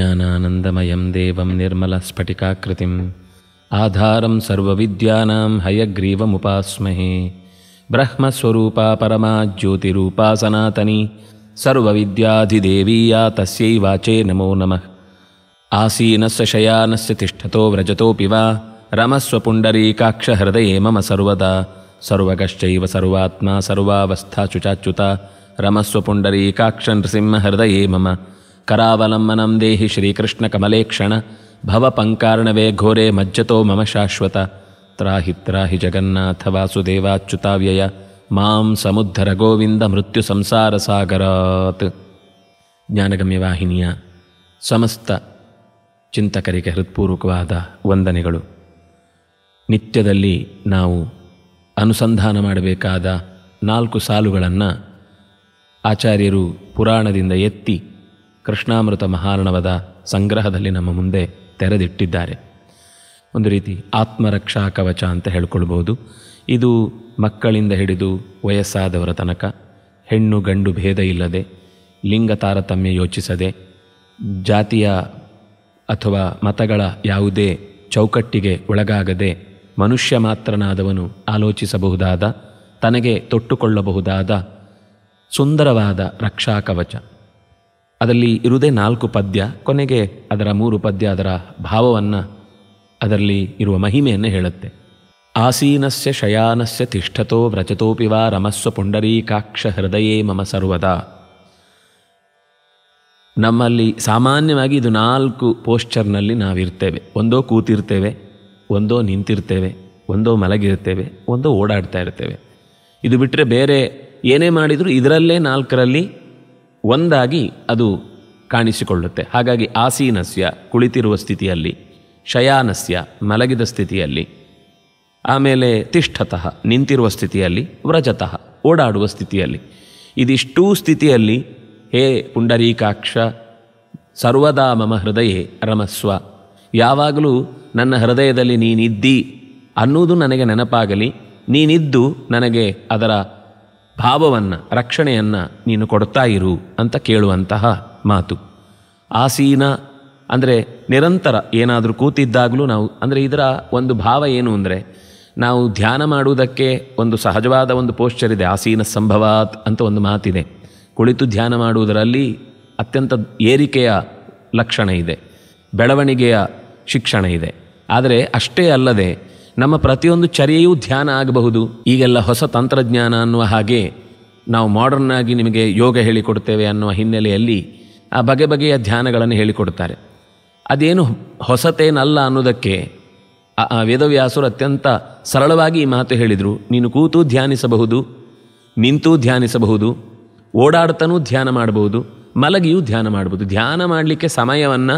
ज्ञानानन्दमयं देवं निर्मलस्फटिकाकृतिम् आधारं सर्वविद्यानां हयग्रीवमुपास्महे। ब्रह्मस्वरूपा परमा ज्योतिरूपा सनातनी सर्वविद्याधिदेवी या तस्यै वाचे नमो नमः। आसीनस्य शयानस्य तिष्ठतो व्रजतोऽपि वा रमस्वपुण्डरीकाक्षहृदये मम सर्वदा। सर्वगश्चैव सर्वात्मा सर्वावस्थासु चाच्युता रमस्वपुण्डरीकाक्ष नृसिंहहृदये मम। करावलम्बनं देहि श्रीकृष्णकमलेक्षण भवपङ्कार्णवे घोरे मज्जतो मम शाश्वत। त्राहि त्राहि जगन्नाथ वासुदेवाच्युताव्यय मां ಸಮುದ್ಧರ ಗೋವಿಂದ ಮೃತ್ಯು ಸಂಸಾರ ಸಾಗರಾತ್. ಜ್ಞಾನಗಮ್ಯವಾಹಿನಿಯ ಸಮಸ್ತ ಚಿಂತಕರಿಗೆ ಹೃತ್ಪೂರ್ವಕವಾದ ವಂದನೆಗಳು. ನಿತ್ಯದಲ್ಲಿ ನಾವು ಅನುಸಂಧಾನ ಮಾಡಬೇಕಾದ 4 ಸಾಲುಗಳನ್ನು ಆಚಾರ್ಯರು ಪುರಾಣದಿಂದ ಎತ್ತಿ ಕೃಷ್ಣಾಮೃತ ಮಹಾರ್ಣವದ ಸಂಗ್ರಹದಲ್ಲಿ ನಮ್ಮ ಮುಂದೆ ತೆರೆದಿಟ್ಟಿದ್ದಾರೆ. ಒಂದು ರೀತಿ ಆತ್ಮರಕ್ಷಾ ಕವಚ ಅಂತ ಹೇಳ್ಕೊಳ್ಬೋದು. ಇದು ಮಕ್ಕಳಿಂದ ಹಿಡಿದು ವಯಸ್ಸಾದವರ ತನಕ ಹೆಣ್ಣು ಗಂಡು ಭೇದ ಇಲ್ಲದೆ, ಲಿಂಗ ತಾರತಮ್ಯ ಯೋಚಿಸದೆ, ಜಾತಿಯ ಅಥವಾ ಮತಗಳ ಯಾವುದೇ ಚೌಕಟ್ಟಿಗೆ ಒಳಗಾಗದೆ ಮನುಷ್ಯ ಮಾತ್ರನಾದವನು ಆಲೋಚಿಸಬಹುದಾದ, ತನಗೆ ತೊಟ್ಟುಕೊಳ್ಳಬಹುದಾದ ಸುಂದರವಾದ ರಕ್ಷಾ ಕವಚ. ಅದರಲ್ಲಿ ಇರುವುದೇ 4 ಪದ್ಯ. ಕೊನೆಗೆ ಅದರ 3 ಪದ್ಯ ಅದರ ಭಾವವನ್ನು, ಅದರಲ್ಲಿ ಇರುವ ಮಹಿಮೆಯನ್ನು ಹೇಳುತ್ತೆ. ಆಸೀನಸ್ಯ ಶಯಾನಸ್ಯ ತಿಷ್ಠತೋ ವ್ರಜತೋಪಿ ವಾ ರಮಸ್ವ ಪುಂಡರೀಕಾಕ್ಷ ಹೃದಯೇ ಮಮ ಸರ್ವದಾ. ನಮ್ಮಲ್ಲಿ ಸಾಮಾನ್ಯವಾಗಿ ಇದು 4 ಪೋಶ್ಚರ್ನಲ್ಲಿ ನಾವಿರ್ತೇವೆ. ಒಂದೋ ಕೂತಿರ್ತೇವೆ, ಒಂದೋ ನಿಂತಿರ್ತೇವೆ, ಒಂದೋ ಮಲಗಿರ್ತೇವೆ, ಒಂದೋ ಓಡಾಡ್ತಾ ಇರ್ತೇವೆ. ಇದು ಬಿಟ್ಟರೆ ಬೇರೆ ಏನೇ ಮಾಡಿದರೂ ಇದರಲ್ಲೇ 4ರಲ್ಲಿ ಒಂದಾಗಿ ಅದು ಕಾಣಿಸಿಕೊಳ್ಳುತ್ತೆ. ಹಾಗಾಗಿ ಆಸೀನಸ್ಯ ಕುಳಿತಿರುವ ಸ್ಥಿತಿಯಲ್ಲಿ, ಶಯಾನಸ್ಯ ಮಲಗಿದ ಸ್ಥಿತಿಯಲ್ಲಿ, ಆಮೇಲೆ ತಿಷ್ಠತಃ ನಿಂತಿರುವ ಸ್ಥಿತಿಯಲ್ಲಿ, ವ್ರಜತಃ ಓಡಾಡುವ ಸ್ಥಿತಿಯಲ್ಲಿ. ಇದಿಷ್ಟೂ ಸ್ಥಿತಿಯಲ್ಲಿ ಹೇ ಪುಂಡರೀಕಾಕ್ಷ ಸರ್ವದಾ ಮಮ ಹೃದಯೇ ರಮಸ್ವ. ಯಾವಾಗಲೂ ನನ್ನ ಹೃದಯದಲ್ಲಿ ನೀನಿದ್ದಿ ಅನ್ನುವುದು ನನಗೆ ನೆನಪಾಗಲಿ. ನೀನಿದ್ದು ನನಗೆ ಅದರ ಭಾವವನ್ನು, ರಕ್ಷಣೆಯನ್ನು ನೀನು ಕೊಡ್ತಾ ಇರು ಅಂತ ಕೇಳುವಂತಹ ಮಾತು. ಆಸೀನ ಅಂದರೆ ನಿರಂತರ ಏನಾದರೂ ಕೂತಿದ್ದಾಗಲೂ ನಾವು, ಅಂದರೆ ಇದರ ಒಂದು ಭಾವ ಏನು ಅಂದರೆ, ನಾವು ಧ್ಯಾನ ಮಾಡುವುದಕ್ಕೆ ಒಂದು ಸಹಜವಾದ ಒಂದು ಪೋಶ್ಚರ್ ಇದೆ. ಆಸೀನ ಸಂಭವಾತ್ ಅಂತ ಒಂದು ಮಾತಿದೆ. ಕುಳಿತು ಧ್ಯಾನ ಮಾಡುವುದರಲ್ಲಿ ಅತ್ಯಂತ ಏರಿಕೆಯ ಲಕ್ಷಣ ಇದೆ, ಬೆಳವಣಿಗೆಯ ಶಿಕ್ಷಣ ಇದೆ. ಆದರೆ ಅಷ್ಟೇ ಅಲ್ಲದೆ ನಮ್ಮ ಪ್ರತಿಯೊಂದು ಚರ್ಯೆಯೂ ಧ್ಯಾನ ಆಗಬಹುದು. ಈಗೆಲ್ಲ ಹೊಸ ತಂತ್ರಜ್ಞಾನ ಅನ್ನುವ ಹಾಗೆ ನಾವು ಮಾಡರ್ನ್ ಆಗಿ ನಿಮಗೆ ಯೋಗ ಹೇಳಿಕೊಡ್ತೇವೆ ಅನ್ನುವ ಹಿನ್ನೆಲೆಯಲ್ಲಿ ಆ ಬಗೆ ಬಗೆಯ ಧ್ಯಾನಗಳನ್ನು ಹೇಳಿಕೊಡ್ತಾರೆ. ಅದೇನು ಹೊಸತೇನಲ್ಲ ಅನ್ನೋದಕ್ಕೆ ವೇದವ್ಯಾಸರು ಅತ್ಯಂತ ಸರಳವಾಗಿ ಈ ಮಾತು ಹೇಳಿದರು. ನೀನು ಕೂತು ಧ್ಯಾನಿಸಬಹುದು, ನಿಂತು ಧ್ಯಾನಿಸಬಹುದು, ಓಡಾಡ್ತಾನೂ ಧ್ಯಾನ ಮಾಡಬಹುದು, ಮಲಗಿಯೂ ಧ್ಯಾನ ಮಾಡಬಹುದು. ಧ್ಯಾನ ಮಾಡಲಿಕ್ಕೆ ಸಮಯವನ್ನು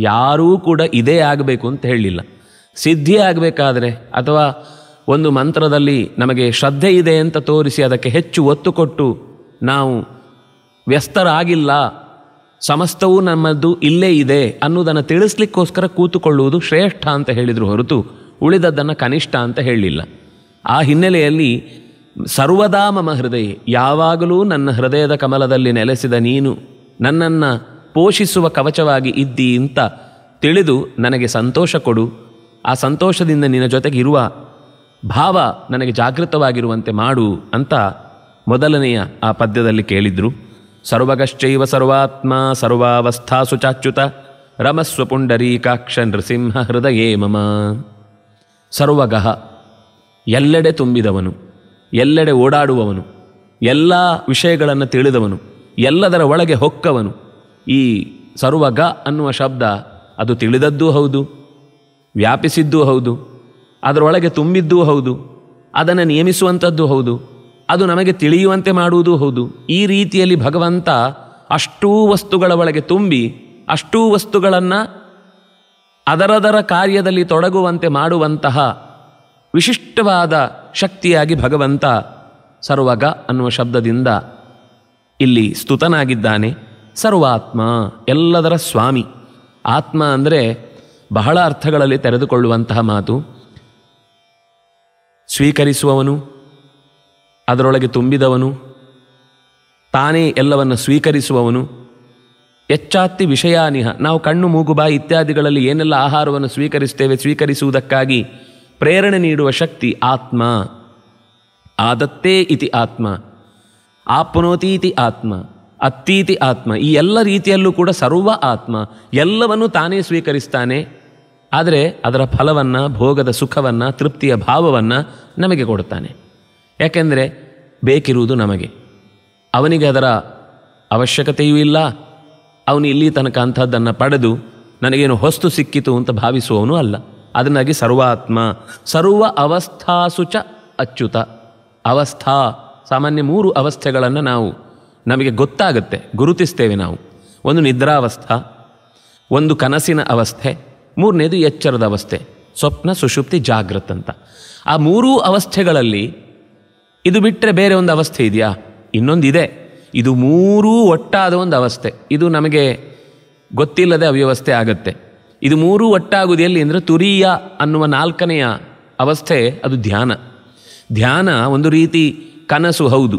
ಯಾರೂ ಕೂಡ ಇದೇ ಆಗಬೇಕು ಅಂತ ಹೇಳಲಿಲ್ಲ. ಸಿದ್ಧಿ ಆಗಬೇಕಾದ್ರೆ ಅಥವಾ ಒಂದು ಮಂತ್ರದಲ್ಲಿ ನಮಗೆ ಶ್ರದ್ಧೆ ಇದೆ ಅಂತ ತೋರಿಸಿ ಅದಕ್ಕೆ ಹೆಚ್ಚು ಒತ್ತು ಕೊಟ್ಟು ನಾವು ವ್ಯಸ್ತರಾಗಿಲ್ಲ, ಸಮಸ್ತವೂ ನಮ್ಮದು ಇಲ್ಲೇ ಇದೆ ಅನ್ನೋದನ್ನು ತಿಳಿಸ್ಲಿಕ್ಕೋಸ್ಕರ ಕೂತುಕೊಳ್ಳುವುದು ಶ್ರೇಷ್ಠ ಅಂತ ಹೇಳಿದರು ಹೊರತು ಉಳಿದದ್ದನ್ನು ಕನಿಷ್ಠ ಅಂತ ಹೇಳಲಿಲ್ಲ. ಆ ಹಿನ್ನೆಲೆಯಲ್ಲಿ ಸರ್ವದಾ ಮಮ ಹೃದಯ, ಯಾವಾಗಲೂ ನನ್ನ ಹೃದಯದ ಕಮಲದಲ್ಲಿ ನೆಲೆಸಿದ ನೀನು ನನ್ನನ್ನು ಪೋಷಿಸುವ ಕವಚವಾಗಿ ಇದ್ದಿ ಅಂತ ತಿಳಿದು ನನಗೆ ಸಂತೋಷ ಕೊಡು. ಆ ಸಂತೋಷದಿಂದ ನಿನ್ನ ಜೊತೆಗೆ ಇರುವ ಭಾವ ನನಗೆ ಜಾಗೃತವಾಗಿರುವಂತೆ ಮಾಡು ಅಂತ ಮೊದಲನೆಯ ಆ ಪದ್ಯದಲ್ಲಿ ಕೇಳಿದ್ರು. ಸರ್ವಗಶ್ಚೈವ ಸರ್ವಾತ್ಮ ಸರ್ವಾವಸ್ಥಾಸು ಚಾಚ್ಯುತ ರಮಸ್ವ ಪುಂಡರೀಕಾಕ್ಷ ನೃಸಿಂಹ ಹೃದಯೇ ಮಮ. ಸರ್ವಗಃ ಎಲ್ಲೆಡೆ ತುಂಬಿದವನು, ಎಲ್ಲೆಡೆ ಓಡಾಡುವವನು, ಎಲ್ಲ ವಿಷಯಗಳನ್ನು ತಿಳಿದವನು, ಎಲ್ಲದರ ಒಳಗೆ ಹೊಕ್ಕವನು. ಈ ಸರ್ವಗ ಅನ್ನುವ ಶಬ್ದ ಅದು ತಿಳಿದದ್ದೂ ಹೌದು, ವ್ಯಾಪಿಸಿದ್ದೂ ಹೌದು, ಅದರೊಳಗೆ ತುಂಬಿದ್ದೂ ಹೌದು, ಅದನ್ನು ನಿಯಮಿಸುವಂಥದ್ದು ಹೌದು, ಅದು ನಮಗೆ ತಿಳಿಯುವಂತೆ ಮಾಡುವುದೂ ಹೌದು. ಈ ರೀತಿಯಲ್ಲಿ ಭಗವಂತ ಅಷ್ಟೂ ವಸ್ತುಗಳ ಒಳಗೆ ತುಂಬಿ ಅಷ್ಟೂ ವಸ್ತುಗಳನ್ನು ಅದರದರ ಕಾರ್ಯದಲ್ಲಿ ತೊಡಗುವಂತೆ ಮಾಡುವಂತಹ ವಿಶಿಷ್ಟವಾದ ಶಕ್ತಿಯಾಗಿ ಭಗವಂತ ಸರ್ವಗ ಅನ್ನುವ ಶಬ್ದದಿಂದ ಇಲ್ಲಿ ಸ್ತುತನಾಗಿದ್ದಾನೆ. ಸರ್ವಾತ್ಮ, ಎಲ್ಲದರ ಸ್ವಾಮಿ. ಆತ್ಮ ಅಂದರೆ ಬಹಳ ಅರ್ಥಗಳಲ್ಲಿ ತೆರೆದುಕೊಳ್ಳುವಂತಹ ಮಾತು. ಸ್ವೀಕರಿಸುವವನು, ಅದರೊಳಗೆ ತುಂಬಿದವನು, ತಾನೇ ಎಲ್ಲವನ್ನು ಸ್ವೀಕರಿಸುವವನು, ಯಚ್ಚಾತ್ತಿ ವಿಷಯಾನಿಹ, ನಾವು ಕಣ್ಣು ಮೂಗು ಬಾಯಿ ಇತ್ಯಾದಿಗಳಲ್ಲಿ ಏನೆಲ್ಲ ಆಹಾರವನ್ನು ಸ್ವೀಕರಿಸುವುದಕ್ಕಾಗಿ ಪ್ರೇರಣೆ ನೀಡುವ ಶಕ್ತಿ ಆತ್ಮ. ಆದತ್ತೇ ಇತಿ ಆತ್ಮ, ಆಪ್ನೋತಿ ಇತಿ ಆತ್ಮ, ಅತ್ತೀತಿ ಆತ್ಮ. ಈ ಎಲ್ಲ ರೀತಿಯಲ್ಲೂ ಕೂಡ ಸರ್ವ ಆತ್ಮ ಎಲ್ಲವನ್ನೂ ತಾನೇ ಸ್ವೀಕರಿಸ್ತಾನೆ. ಆದರೆ ಅದರ ಫಲವನ್ನು, ಭೋಗದ ಸುಖವನ್ನು, ತೃಪ್ತಿಯ ಭಾವವನ್ನು ನಮಗೆ ಕೊಡ್ತಾನೆ. ಯಾಕೆಂದರೆ ಬೇಕಿರುವುದು ನಮಗೆ, ಅವನಿಗೆ ಅದರ ಅವಶ್ಯಕತೆಯೂ ಇಲ್ಲ. ಅವನು ಇಲ್ಲಿ ತನಕ ಅಂಥದ್ದನ್ನು ಪಡೆದು ನನಗೇನು ಹೊಸ್ತು ಸಿಕ್ಕಿತು ಅಂತ ಭಾವಿಸುವವನು ಅಲ್ಲ. ಅದನ್ನಾಗಿ ಸರ್ವಾತ್ಮ. ಸರ್ವ ಅವಸ್ಥಾಸುಚ ಅಚ್ಯುತ. ಅವಸ್ಥಾ, ಸಾಮಾನ್ಯ 3 ಅವಸ್ಥೆಗಳನ್ನು ನಮಗೆ ಗೊತ್ತಾಗುತ್ತೆ, ಗುರುತಿಸ್ತೇವೆ ನಾವು. ಒಂದು ನಿದ್ರಾವಸ್ಥಾ, ಒಂದು ಕನಸಿನ ಅವಸ್ಥೆ, 3ನೇದು ಎಚ್ಚರದ ಅವಸ್ಥೆ, ಸ್ವಪ್ನ ಸುಷುಪ್ತಿ ಜಾಗೃತ್ ಅಂತ. ಆ 3 ಅವಸ್ಥೆಗಳಲ್ಲಿ ಇದು ಬಿಟ್ಟರೆ ಬೇರೆ ಒಂದು ಅವಸ್ಥೆ ಇದೆಯಾ? ಇನ್ನೊಂದಿದೆ. ಇದು 3 ಒಟ್ಟಾದ ಒಂದು ಅವಸ್ಥೆ. ಇದು ನಮಗೆ ಗೊತ್ತಿಲ್ಲದೆ ಅವ್ಯವಸ್ಥೆ ಆಗುತ್ತೆ. ಇದು 3 ಒಟ್ಟಾಗುವುದು ಎಲ್ಲಿ ಅಂದರೆ ತುರೀಯ ಅನ್ನುವ 4ನೆಯ ಅವಸ್ಥೆ, ಅದು ಧ್ಯಾನ. ಧ್ಯಾನ ಒಂದು ರೀತಿ ಕನಸು ಹೌದು,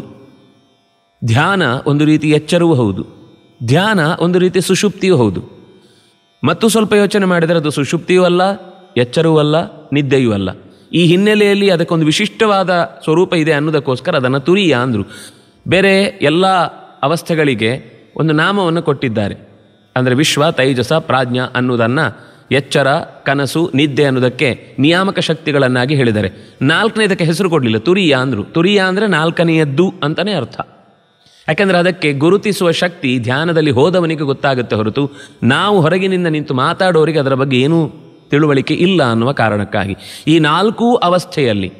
ಧ್ಯಾನ ಒಂದು ರೀತಿ ಎಚ್ಚರವೂ ಹೌದು, ಧ್ಯಾನ ಒಂದು ರೀತಿ ಸುಷುಪ್ತಿಯೂ ಹೌದು. ಮತ್ತು ಸ್ವಲ್ಪ ಯೋಚನೆ ಮಾಡಿದರೆ ಅದು ಸುಷುಪ್ತಿಯೂ ಅಲ್ಲ, ಎಚ್ಚರವೂ ಅಲ್ಲ, ನಿದ್ದೆಯೂ ಅಲ್ಲ. ಈ ಹಿನ್ನೆಲೆಯಲ್ಲಿ ಅದಕ್ಕೊಂದು ವಿಶಿಷ್ಟವಾದ ಸ್ವರೂಪ ಇದೆ ಅನ್ನೋದಕ್ಕೋಸ್ಕರ ಅದನ್ನು ತುರೀಯ ಅಂದರು. ಬೇರೆ ಎಲ್ಲ ಅವಸ್ಥೆಗಳಿಗೆ ಒಂದು ನಾಮವನ್ನು ಕೊಟ್ಟಿದ್ದಾರೆ. ಅಂದರೆ ವಿಶ್ವ, ತೈಜಸ, ಪ್ರಾಜ್ಞ ಅನ್ನೋದನ್ನು ಎಚ್ಚರ, ಕನಸು, ನಿದ್ದೆ ಅನ್ನೋದಕ್ಕೆ ನಿಯಾಮಕ ಶಕ್ತಿಗಳನ್ನಾಗಿ ಹೇಳಿದ್ದಾರೆ. 4ನೇದಕ್ಕೆ ಹೆಸರು ಕೊಡಲಿಲ್ಲ, ತುರೀಯ ಅಂದರು. ತುರೀಯ ಅಂದರೆ 4ನೆಯದ್ದು ಅಂತಲೇ ಅರ್ಥ. ಯಾಕೆಂದರೆ ಅದಕ್ಕೆ ಗುರುತಿಸುವ ಶಕ್ತಿ ಧ್ಯಾನದಲ್ಲಿ ಹೋದವನಿಗೆ ಗೊತ್ತಾಗುತ್ತೆ ಹೊರತು ನಾವು ಹೊರಗಿನಿಂದ ನಿಂತು ಮಾತಾಡೋರಿಗೆ ಅದರ ಬಗ್ಗೆ ಏನೂ ತಿಳುವಳಿಕೆ ಇಲ್ಲ ಅನ್ನುವ ಕಾರಣಕ್ಕಾಗಿ. ಈ 4 ಅವಸ್ಥೆಯಲ್ಲಿ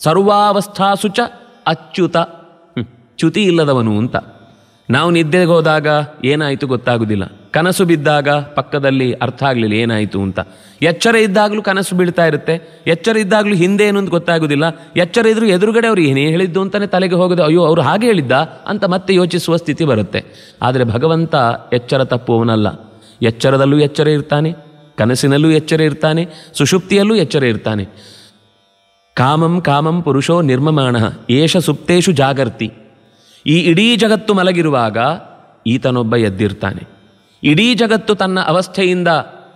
ಸರ್ವಾವಸ್ಥಾಸುಚ ಅಚ್ಯುತ, ಚ್ಯುತಿ ಇಲ್ಲದವನು ಅಂತ. ನಾವು ನಿದ್ದೆಗೆ ಹೋದಾಗ ಏನಾಯಿತು ಗೊತ್ತಾಗೋದಿಲ್ಲ, ಕನಸು ಬಿದ್ದಾಗ ಪಕ್ಕದಲ್ಲಿ ಅರ್ಥ ಆಗಲಿಲ್ಲ ಏನಾಯಿತು ಅಂತ. ಎಚ್ಚರ ಇದ್ದಾಗಲೂ ಕನಸು ಬೀಳ್ತಾ ಇರುತ್ತೆ, ಎಚ್ಚರ ಇದ್ದಾಗಲೂ ಹಿಂದೆ ಏನು ಅಂತ ಗೊತ್ತಾಗೋದಿಲ್ಲ. ಎಚ್ಚರ ಇದ್ರೂ ಎದುರುಗಡೆ ಅವ್ರು ಏನೇ ಹೇಳಿದ್ದು ಅಂತಲೇ ತಲೆಗೆ ಹೋಗೋದು, ಅಯ್ಯೋ ಅವರು ಹಾಗೆ ಹೇಳಿದ್ದ ಅಂತ ಮತ್ತೆ ಯೋಚಿಸುವ ಸ್ಥಿತಿ ಬರುತ್ತೆ. ಆದರೆ ಭಗವಂತ ಎಚ್ಚರ ತಪ್ಪುವವನಲ್ಲ. ಎಚ್ಚರದಲ್ಲೂ ಎಚ್ಚರ ಇರ್ತಾನೆ, ಕನಸಿನಲ್ಲೂ ಎಚ್ಚರ ಇರ್ತಾನೆ, ಸುಷುಪ್ತಿಯಲ್ಲೂ ಎಚ್ಚರ ಇರ್ತಾನೆ. ಕಾಮಂ ಕಾಮಂ ಪುರುಷೋ ನಿರ್ಮಮಾಣ ಏಷ ಸುಪ್ತೇಷು ಜಾಗರ್ತಿ. ಈ ಇಡೀ ಜಗತ್ತು ಮಲಗಿರುವಾಗ ಈತನೊಬ್ಬ ಎದ್ದಿರ್ತಾನೆ. ಇಡೀ ಜಗತ್ತು ತನ್ನ ಅವಸ್ಥೆಯಿಂದ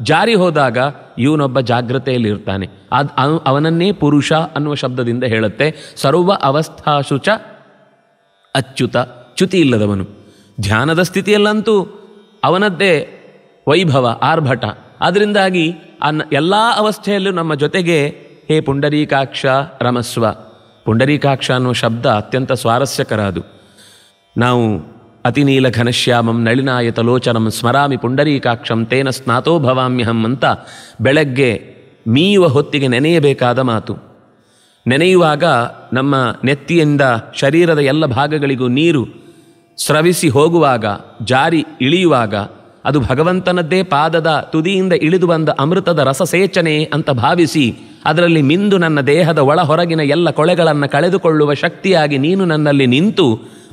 ಜಾರಿ ಹೋದಾಗ ಇವನೊಬ್ಬ ಜಾಗ್ರತೆಯಲ್ಲಿರ್ತಾನೆ. ಅವನನ್ನೇ ಪುರುಷ ಅನ್ನುವ ಶಬ್ದದಿಂದ ಹೇಳುತ್ತೆ. ಸರ್ವ ಅವಸ್ಥಾಸುಚ ಅಚ್ಯುತ, ಚ್ಯುತಿ ಇಲ್ಲದವನು. ಧ್ಯಾನದ ಸ್ಥಿತಿಯಲ್ಲಂತೂ ಅವನದ್ದೇ ವೈಭವ, ಆರ್ಭಟ. ಅದರಿಂದಾಗಿ ಎಲ್ಲ ಅವಸ್ಥೆಯಲ್ಲೂ ನಮ್ಮ ಜೊತೆಗೆ ಹೇ ಪುಂಡರೀಕಾಕ್ಷ ರಮಸ್ವ. ಪುಂಡರೀಕಾಕ್ಷ ಅನ್ನುವ ಶಬ್ದ ಅತ್ಯಂತ ಸ್ವಾರಸ್ಯಕರ. ಅದು ನಾವು ಅತಿನೀಲ ಘನಶ್ಯಾಮಂ ನಳಿನಾಯತಲೋಚನಂ ಸ್ಮರಾಮಿ ಪುಂಡರೀಕಾಕ್ಷಂ ತೇನ ಸ್ನಾತೋ ಭವಾಮ್ಯಹಂ ಅಂತ ಬೆಳಗ್ಗೆ ಮೀಯುವ ಹೊತ್ತಿಗೆ ನೆನೆಯಬೇಕಾದ ಮಾತು. ನೆನೆಯುವಾಗ ನಮ್ಮ ನೆತ್ತಿಯಿಂದ ಶರೀರದ ಎಲ್ಲ ಭಾಗಗಳಿಗೂ ನೀರು ಸ್ರವಿಸಿ ಹೋಗುವಾಗ, ಜಾರಿ ಇಳಿಯುವಾಗ ಅದು ಭಗವಂತನದ್ದೇ ಪಾದದ ತುದಿಯಿಂದ ಇಳಿದು ಬಂದ ಅಮೃತದ ರಸಸೇಚನೆ ಅಂತ ಭಾವಿಸಿ ಅದರಲ್ಲಿ ಮಿಂದು ನನ್ನ ದೇಹದ ಒಳ ಹೊರಗಿನ ಎಲ್ಲ ಕೊಳೆಗಳನ್ನು ಕಳೆದುಕೊಳ್ಳುವ ಶಕ್ತಿಯಾಗಿ ನೀನು ನನ್ನಲ್ಲಿ ನಿಂತು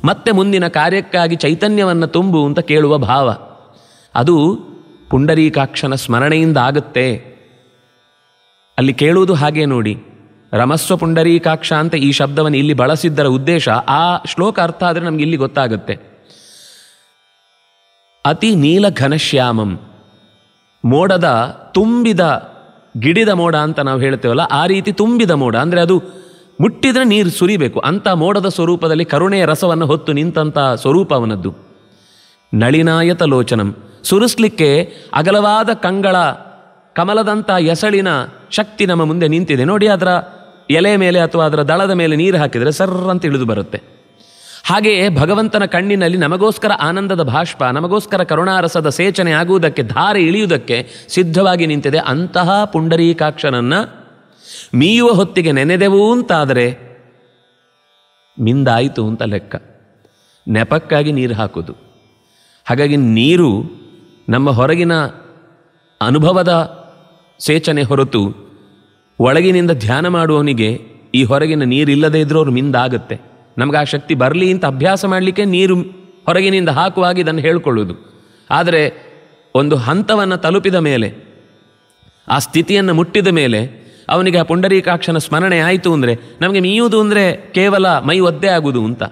ಮತ್ತೆ ಮುಂದಿನ ಕಾರ್ಯಕ್ಕಾಗಿ ಚೈತನ್ಯವನ್ನು ತುಂಬು ಅಂತ ಕೇಳುವ ಭಾವ. ಅದು ಪುಂಡರೀಕಾಕ್ಷನ ಸ್ಮರಣೆಯಿಂದ ಆಗುತ್ತೆ. ಅಲ್ಲಿ ಕೇಳುವುದು ಹಾಗೆ ನೋಡಿ. ರಮಸ್ವ ಪುಂಡರೀಕಾಕ್ಷ ಅಂತ ಈ ಶಬ್ದವನ್ನು ಇಲ್ಲಿ ಬಳಸಿದ್ದರ ಉದ್ದೇಶ, ಆ ಶ್ಲೋಕ ಅರ್ಥ ಆದರೆ ನಮ್ಗೆ ಇಲ್ಲಿ ಗೊತ್ತಾಗುತ್ತೆ. ಅತಿ ನೀಲ ಘನಶ್ಯಾಮಂ, ಮೋಡದ ತುಂಬಿದ ಗಿಡಿದ ಮೋಡ ಅಂತ ನಾವು ಹೇಳ್ತೇವಲ್ಲ, ಆ ರೀತಿ ತುಂಬಿದ ಮೋಡ ಅಂದರೆ ಅದು ಮುಟ್ಟಿದ್ರೆ ನೀರು ಸುರಿಬೇಕು ಅಂಥ ಮೋಡದ ಸ್ವರೂಪದಲ್ಲಿ ಕರುಣೆಯ ರಸವನ್ನು ಹೊತ್ತು ನಿಂತಹ ಸ್ವರೂಪ ಅವನದ್ದು. ನಳಿನಾಯತ ಲೋಚನಂ, ಸುರಿಸ್ಲಿಕ್ಕೆ ಅಗಲವಾದ ಕಂಗಳ ಕಮಲದಂಥ ಎಸಳಿನ ಶಕ್ತಿ ನಮ್ಮ ಮುಂದೆ ನಿಂತಿದೆ ನೋಡಿ. ಅದರ ಎಲೆ ಮೇಲೆ ಅಥವಾ ಅದರ ದಳದ ಮೇಲೆ ನೀರು ಹಾಕಿದರೆ ಸರ್ರಂತ ಇಳಿದು ಬರುತ್ತೆ. ಹಾಗೆಯೇ ಭಗವಂತನ ಕಣ್ಣಿನಲ್ಲಿ ನಮಗೋಸ್ಕರ ಆನಂದದ ಬಾಷ್ಪ, ನಮಗೋಸ್ಕರ ಕರುಣಾರಸದ ಸೇಚನೆ ಆಗುವುದಕ್ಕೆ, ಧಾರೆ ಇಳಿಯುವುದಕ್ಕೆ ಸಿದ್ಧವಾಗಿ ನಿಂತಿದೆ. ಅಂತಹ ಪುಂಡರೀಕಾಕ್ಷನನ್ನು ಮೀಯುವ ಹೊತ್ತಿಗೆ ನೆನೆದೆವು ಅಂತಾದರೆ ಮಿಂದಾಯಿತು ಅಂತ ಲೆಕ್ಕ. ನೆಪಕ್ಕಾಗಿ ನೀರು ಹಾಕೋದು. ಹಾಗಾಗಿ ನೀರು ನಮ್ಮ ಹೊರಗಿನ ಅನುಭವದ ಸೇಚನೆ ಹೊರತು ಒಳಗಿನಿಂದ ಧ್ಯಾನ ಮಾಡುವವನಿಗೆ ಈ ಹೊರಗಿನ ನೀರಿಲ್ಲದೇ ಇದ್ರೂ ಅವ್ರು ಮಿಂದಾಗುತ್ತೆ. ನಮಗೆ ಆ ಶಕ್ತಿ ಬರಲಿ ಅಂತ ಅಭ್ಯಾಸ ಮಾಡಲಿಕ್ಕೆ ನೀರು ಹೊರಗಿನಿಂದ ಹಾಕುವಾಗ ಇದನ್ನು ಹೇಳ್ಕೊಳ್ಳೋದು. ಆದರೆ ಒಂದು ಹಂತವನ್ನು ತಲುಪಿದ ಮೇಲೆ, ಆ ಸ್ಥಿತಿಯನ್ನು ಮುಟ್ಟಿದ ಮೇಲೆ ಅವನಿಗೆ ಆ ಪುಂಡರೀಕಾಕ್ಷನ ಸ್ಮರಣೆ ಆಯಿತು ಅಂದರೆ, ನಮಗೆ ಮೀಯುವುದು ಅಂದರೆ ಕೇವಲ ಮೈ ಒದ್ದೆ ಆಗುವುದು ಅಂತ.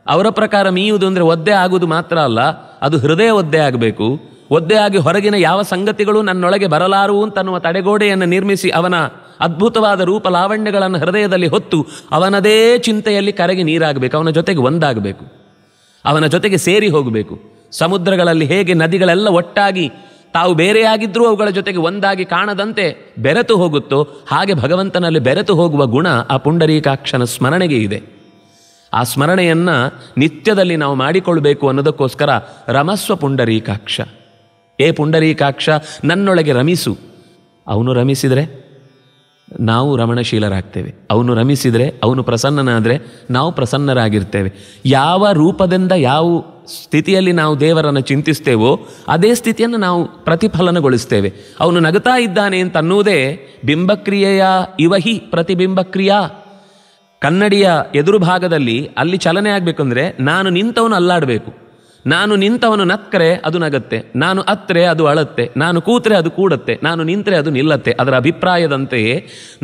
ಅವರ ಪ್ರಕಾರ ಮೀಯುವುದು ಅಂದರೆ ಒದ್ದೆ ಆಗುವುದು ಮಾತ್ರ ಅಲ್ಲ, ಅದು ಹೃದಯ ಒದ್ದೆ ಆಗಬೇಕು. ಒದ್ದೆ ಆಗಿ ಹೊರಗಿನ ಯಾವ ಸಂಗತಿಗಳು ನನ್ನೊಳಗೆ ಬರಲಾರು ಅಂತನ್ನುವ ತಡೆಗೋಡೆಯನ್ನು ನಿರ್ಮಿಸಿ ಅವನ ಅದ್ಭುತವಾದ ರೂಪ ಲಾವಣ್ಯಗಳನ್ನು ಹೃದಯದಲ್ಲಿ ಹೊತ್ತು ಅವನದೇ ಚಿಂತೆಯಲ್ಲಿ ಕರಗಿ ನೀರಾಗಬೇಕು, ಅವನ ಜೊತೆಗೆ ಒಂದಾಗಬೇಕು, ಅವನ ಜೊತೆಗೆ ಸೇರಿ ಹೋಗಬೇಕು. ಸಮುದ್ರಗಳಲ್ಲಿ ಹೇಗೆ ನದಿಗಳೆಲ್ಲ ಒಟ್ಟಾಗಿ ತಾವು ಬೇರೆಯಾಗಿದ್ದರೂ ಅವುಗಳ ಜೊತೆಗೆ ಒಂದಾಗಿ ಕಾಣದಂತೆ ಬೆರೆತು ಹೋಗುತ್ತೋ, ಹಾಗೆ ಭಗವಂತನಲ್ಲಿ ಬೆರೆತು ಹೋಗುವ ಗುಣ ಆ ಪುಂಡರೀಕಾಕ್ಷನ ಸ್ಮರಣೆಗೆ ಇದೆ. ಆ ಸ್ಮರಣೆಯನ್ನು ನಿತ್ಯದಲ್ಲಿ ನಾವು ಮಾಡಿಕೊಳ್ಬೇಕು ಅನ್ನೋದಕ್ಕೋಸ್ಕರ ರಮಸ್ವ ಪುಂಡರೀಕಾಕ್ಷ, ಏ ಪುಂಡರೀಕಾಕ್ಷ ನನ್ನೊಳಗೆ ರಮಿಸು. ಅವನು ರಮಿಸಿದರೆ ನಾವು ರಮಣಶೀಲರಾಗ್ತೇವೆ, ಅವನು ರಮಿಸಿದರೆ, ಅವನು ಪ್ರಸನ್ನನಾದರೆ ನಾವು ಪ್ರಸನ್ನರಾಗಿರ್ತೇವೆ. ಯಾವ ರೂಪದಿಂದ ಯಾವ ಸ್ಥಿತಿಯಲ್ಲಿ ನಾವು ದೇವರನ್ನು ಚಿಂತಿಸ್ತೇವೋ ಅದೇ ಸ್ಥಿತಿಯನ್ನು ನಾವು ಪ್ರತಿಫಲನಗೊಳಿಸ್ತೇವೆ. ಅವನು ನಗುತ್ತಾ ಇದ್ದಾನೆ ಅಂತ ಅನ್ನುವುದೇ ಬಿಂಬಕ್ರಿಯೆಯ ಇವಹಿ ಪ್ರತಿಬಿಂಬಕ್ರಿಯಾ. ಕನ್ನಡಿಯ ಎದುರು ಭಾಗದಲ್ಲಿ ಅಲ್ಲಿ ಚಲನೆ ಆಗಬೇಕಂದ್ರೆ ನಾನು ನಿಂತವನು ಅಲ್ಲಾಡಬೇಕು, ನಾನು ನಿಂತವನು ನಕ್ಕರೆ ಅದು ನಗತ್ತೆ, ನಾನು ಅತ್ತರೆ ಅದು ಅಳತ್ತೆ, ನಾನು ಕೂತ್ರೆ ಅದು ಕೂಡತ್ತೆ, ನಾನು ನಿಂತರೆ ಅದು ನಿಲ್ಲತ್ತೆ. ಅದರ ಅಭಿಪ್ರಾಯದಂತೆಯೇ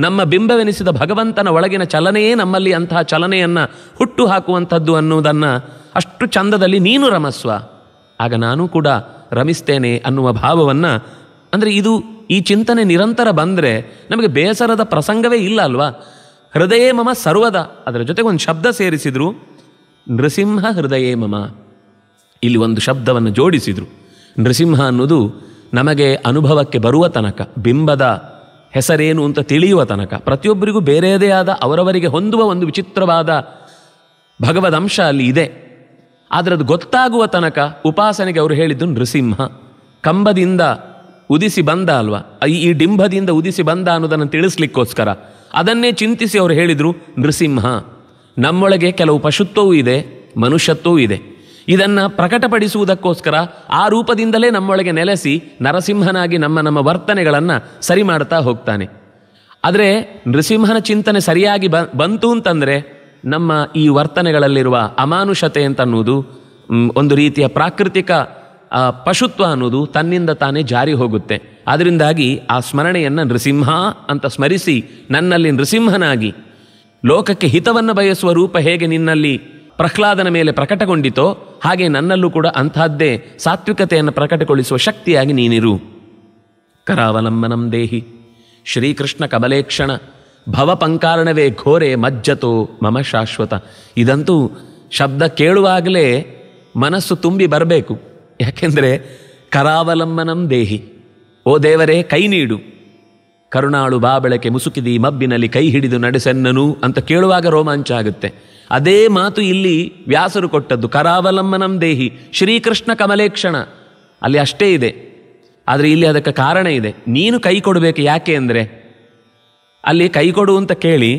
ನಮ್ಮ ಬಿಂಬವೆನಿಸಿದ ಭಗವಂತನ ಒಳಗಿನ ಚಲನೆಯೇ ನಮ್ಮಲ್ಲಿ ಅಂತಹ ಚಲನೆಯನ್ನು ಹುಟ್ಟು ಹಾಕುವಂಥದ್ದು ಅನ್ನುವುದನ್ನು ಅಷ್ಟು ಚಂದದಲ್ಲಿ ನೀನು ರಮಸ್ವ, ಆಗ ನಾನು ಕೂಡ ರಮಿಸ್ತೇನೆ ಅನ್ನುವ ಭಾವವನ್ನು, ಅಂದರೆ ಇದು ಈ ಚಿಂತನೆ ನಿರಂತರ ಬಂದರೆ ನಮಗೆ ಬೇಸರದ ಪ್ರಸಂಗವೇ ಇಲ್ಲ ಅಲ್ವಾ. ಹೃದಯೇ ಮಮ ಸರ್ವದ, ಅದರ ಜೊತೆಗೆ ಒಂದು ಶಬ್ದ ಸೇರಿಸಿದ್ರು, ನೃಸಿಂಹ ಹೃದಯೇ ಮಮ. ಇಲ್ಲಿ ಒಂದು ಶಬ್ದವನ್ನು ಜೋಡಿಸಿದರು. ನೃಸಿಂಹ ಅನ್ನೋದು ನಮಗೆ ಅನುಭವಕ್ಕೆ ಬರುವ ತನಕ, ಬಿಂಬದ ಹೆಸರೇನು ಅಂತ ತಿಳಿಯುವ ತನಕ ಪ್ರತಿಯೊಬ್ಬರಿಗೂ ಬೇರೆಯದೇ ಆದ ಅವರವರಿಗೆ ಹೊಂದುವ ಒಂದು ವಿಚಿತ್ರವಾದ ಭಗವದಂಶ ಅಲ್ಲಿ ಇದೆ. ಆದರೆ ಅದು ಗೊತ್ತಾಗುವ ತನಕ ಉಪಾಸನೆಗೆ ಅವರು ಹೇಳಿದ್ದು ನೃಸಿಂಹ. ಕಂಬದಿಂದ ಉದಿಸಿ ಬಂದ ಅಲ್ವಾ, ಈ ಡಿಂಬದಿಂದ ಉದಿಸಿ ಬಂದ ಅನ್ನೋದನ್ನು ತಿಳಿಸ್ಲಿಕ್ಕೋಸ್ಕರ ಅದನ್ನೇ ಚಿಂತಿಸಿ ಅವರು ಹೇಳಿದರು ನೃಸಿಂಹ. ನಮ್ಮೊಳಗೆ ಕೆಲವು ಪಶುತ್ವವೂ ಇದೆ, ಮನುಷ್ಯತ್ವವೂ ಇದೆ. ಇದನ್ನು ಪ್ರಕಟಪಡಿಸುವುದಕ್ಕೋಸ್ಕರ ಆ ರೂಪದಿಂದಲೇ ನಮ್ಮೊಳಗೆ ನೆಲೆಸಿ ನರಸಿಂಹನಾಗಿ ನಮ್ಮ ವರ್ತನೆಗಳನ್ನು ಸರಿ ಮಾಡ್ತಾ ಹೋಗ್ತಾನೆ. ಆದರೆ ನೃಸಿಂಹನ ಚಿಂತನೆ ಸರಿಯಾಗಿ ಬಂತು ಅಂತಂದರೆ ನಮ್ಮ ಈ ವರ್ತನೆಗಳಲ್ಲಿರುವ ಅಮಾನುಷತೆ ಅಂತನ್ನುವುದು, ಒಂದು ರೀತಿಯ ಪ್ರಾಕೃತಿಕ ಪಶುತ್ವ ಅನ್ನೋದು ತನ್ನಿಂದ ತಾನೇ ಜಾರಿ ಹೋಗುತ್ತೆ. ಅದರಿಂದಾಗಿ ಆ ಸ್ಮರಣೆಯನ್ನು ನೃಸಿಂಹ ಅಂತ ಸ್ಮರಿಸಿ ನನ್ನಲ್ಲಿ ನೃಸಿಂಹನಾಗಿ ಲೋಕಕ್ಕೆ ಹಿತವನ್ನು ಬಯಸುವ ರೂಪ ಹೇಗೆ ನಿನ್ನಲ್ಲಿ ಪ್ರಹ್ಲಾದನ ಮೇಲೆ ಪ್ರಕಟಗೊಂಡಿತೋ ಹಾಗೆ ನನ್ನಲ್ಲೂ ಕೂಡ ಅಂಥದ್ದೇ ಸಾತ್ವಿಕತೆಯನ್ನು ಪ್ರಕಟಗೊಳಿಸುವ ಶಕ್ತಿಯಾಗಿ ನೀನಿರು. ಕರಾವಲಂಬನಂ ದೇಹಿ ಶ್ರೀಕೃಷ್ಣ ಕಮಲೇಕ್ಷಣ ಭವಪಂಕಾರಣವೇ ಘೋರೆ ಮಜ್ಜತೋ ಮಮ ಶಾಶ್ವತ. ಇದಂತೂ ಶಬ್ದ ಕೇಳುವಾಗಲೇ ಮನಸ್ಸು ತುಂಬಿ ಬರಬೇಕು. ಯಾಕೆಂದರೆ ಕರಾವಲಂಬನಂ ದೇಹಿ, ಓ ದೇವರೇ ಕೈ ನೀಡು, ಕರುಣಾಳು ಬಾಬೆಳಕೆ ಮುಸುಕಿದಿ ಮಬ್ಬಿನಲ್ಲಿ ಕೈ ಹಿಡಿದು ನಡೆಸೆನ್ನನು ಅಂತ ಕೇಳುವಾಗ ರೋಮಾಂಚ ಆಗುತ್ತೆ. ಅದೇ ಮಾತು ಇಲ್ಲಿ ವ್ಯಾಸರು ಕೊಟ್ಟದ್ದು, ಕರಾವಲಂಬನಂ ದೇಹಿ ಶ್ರೀಕೃಷ್ಣ ಕಮಲೇಕ್ಷಣ. ಅಲ್ಲಿ ಅಷ್ಟೇ ಇದೆ, ಆದರೆ ಇಲ್ಲಿ ಅದಕ್ಕೆ ಕಾರಣ ಇದೆ. ನೀನು ಕೈ ಕೊಡಬೇಕು. ಯಾಕೆ ಅಂದರೆ ಅಲ್ಲಿ ಕೈ ಕೊಡು ಅಂತ ಕೇಳಿ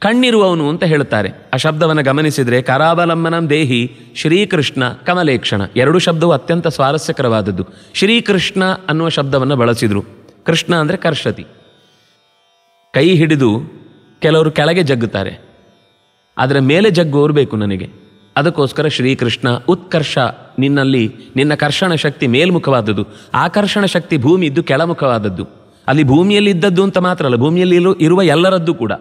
ಕಣ್ಣಿರುವವನು ಅಂತ ಹೇಳ್ತಾರೆ. ಆ ಶಬ್ದವನ್ನು ಗಮನಿಸಿದರೆ ಕರಾವಲಂಬನಂ ದೇಹಿ ಶ್ರೀಕೃಷ್ಣ ಕಮಲೇಕ್ಷಣ, ಎರಡು ಶಬ್ದವು ಅತ್ಯಂತ ಸ್ವಾರಸ್ಯಕರವಾದದ್ದು. ಶ್ರೀಕೃಷ್ಣ ಅನ್ನುವ ಶಬ್ದವನ್ನು ಬಳಸಿದರು. ಕೃಷ್ಣ ಅಂದರೆ ಕರ್ಷತಿ, ಕೈ ಹಿಡಿದು ಕೆಲವರು ಕೆಳಗೆ ಜಗ್ಗುತ್ತಾರೆ, ಆದರೆ ಮೇಲೆ ಜಗ್ಗುವವರು ಬೇಕು ನನಗೆ. ಅದಕ್ಕೋಸ್ಕರ ಶ್ರೀಕೃಷ್ಣ ಉತ್ಕರ್ಷ, ನಿನ್ನಲ್ಲಿ ನಿನ್ನ ಕರ್ಷಣ ಶಕ್ತಿ ಮೇಲ್ಮುಖವಾದದ್ದು, ಆಕರ್ಷಣ ಶಕ್ತಿ ಭೂಮಿ ಇದ್ದು ಕೆಳಮುಖವಾದದ್ದು. ಅಲ್ಲಿ ಭೂಮಿಯಲ್ಲಿ ಇದ್ದದ್ದು ಅಂತ ಮಾತ್ರ ಅಲ್ಲ, ಭೂಮಿಯಲ್ಲಿ ಇರುವ ಎಲ್ಲರದ್ದು ಕೂಡ.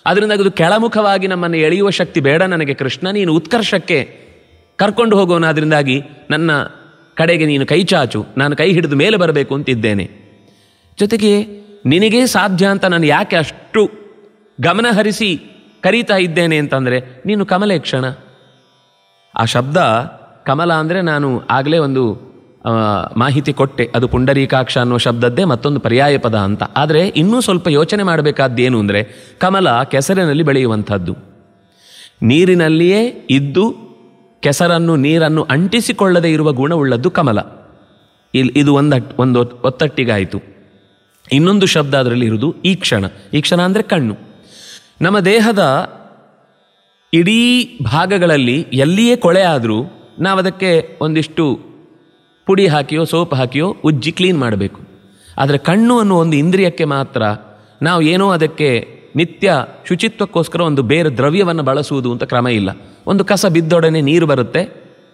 ಅದರಿಂದ ಅದು ಕೆಳಮುಖವಾಗಿ ನಮ್ಮನ್ನು ಎಳೆಯುವ ಶಕ್ತಿ ಬೇಡ ನನಗೆ ಕೃಷ್ಣ, ನೀನು ಉತ್ಕರ್ಷಕ್ಕೆ ಕರ್ಕೊಂಡು ಹೋಗೋಣ. ಅದರಿಂದಾಗಿ ನನ್ನ ಕಡೆಗೆ ನೀನು ಕೈ ಚಾಚು, ನಾನು ಕೈ ಹಿಡಿದು ಮೇಲೆ ಬರಬೇಕು ಅಂತಿದ್ದೇನೆ. ಜೊತೆಗೆ ನಿನಗೇ ಸಾಧ್ಯ ಅಂತ ನಾನು ಯಾಕೆ ಅಷ್ಟು ಗಮನಹರಿಸಿ ಕರೀತಾ ಇದ್ದೇನೆ ಅಂತಂದರೆ ನೀನು ಕಮಲೇಕ್ಷಣ. ಆ ಶಬ್ದ ಕಮಲ ಅಂದರೆ ನಾನು ಆಗಲೇ ಒಂದು ಮಾಹಿತಿ ಕೊಟ್ಟೆ, ಅದು ಪುಂಡರೀಕಾಕ್ಷ ಅನ್ನುವ ಶಬ್ದದ್ದೇ ಮತ್ತೊಂದು ಪರ್ಯಾಯ ಪದ ಅಂತ. ಆದರೆ ಇನ್ನೂ ಸ್ವಲ್ಪ ಯೋಚನೆ ಮಾಡಬೇಕಾದ್ದೇನು ಅಂದರೆ ಕಮಲ ಕೆಸರಿನಲ್ಲಿ ಬೆಳೆಯುವಂಥದ್ದು, ನೀರಿನಲ್ಲಿಯೇ ಇದ್ದು ಕೆಸರನ್ನು ನೀರನ್ನು ಅಂಟಿಸಿಕೊಳ್ಳದೆ ಇರುವ ಗುಣವುಳ್ಳದ್ದು ಕಮಲ. ಇದು ಒಂದು ಒತ್ತಟ್ಟಿಗಾಯಿತು. ಇನ್ನೊಂದು ಶಬ್ದ ಅದರಲ್ಲಿ ಇರುವುದು ಈಕ್ಷಣ. ಈಕ್ಷಣ ಅಂದರೆ ಕಣ್ಣು. ನಮ್ಮ ದೇಹದ ಇಡೀ ಭಾಗಗಳಲ್ಲಿ ಎಲ್ಲಿಯೇ ಕೊಳೆ ಆದರೂ ನಾವು ಅದಕ್ಕೆ ಒಂದಿಷ್ಟು ಪುಡಿ ಹಾಕಿಯೋ ಸೋಪ್ ಹಾಕಿಯೋ ಉಜ್ಜಿ ಕ್ಲೀನ್ ಮಾಡಬೇಕು. ಆದರೆ ಕಣ್ಣು ಅನ್ನೋ ಒಂದು ಇಂದ್ರಿಯಕ್ಕೆ ಮಾತ್ರ ನಾವು ಏನೋ ಅದಕ್ಕೆ ನಿತ್ಯ ಶುಚಿತ್ವಕ್ಕೋಸ್ಕರ ಒಂದು ಬೇರೆ ದ್ರವ್ಯವನ್ನು ಬಳಸುವುದು ಅಂತ ಕ್ರಮ ಇಲ್ಲ. ಒಂದು ಕಸ ಬಿದ್ದೊಡನೆ ನೀರು ಬರುತ್ತೆ,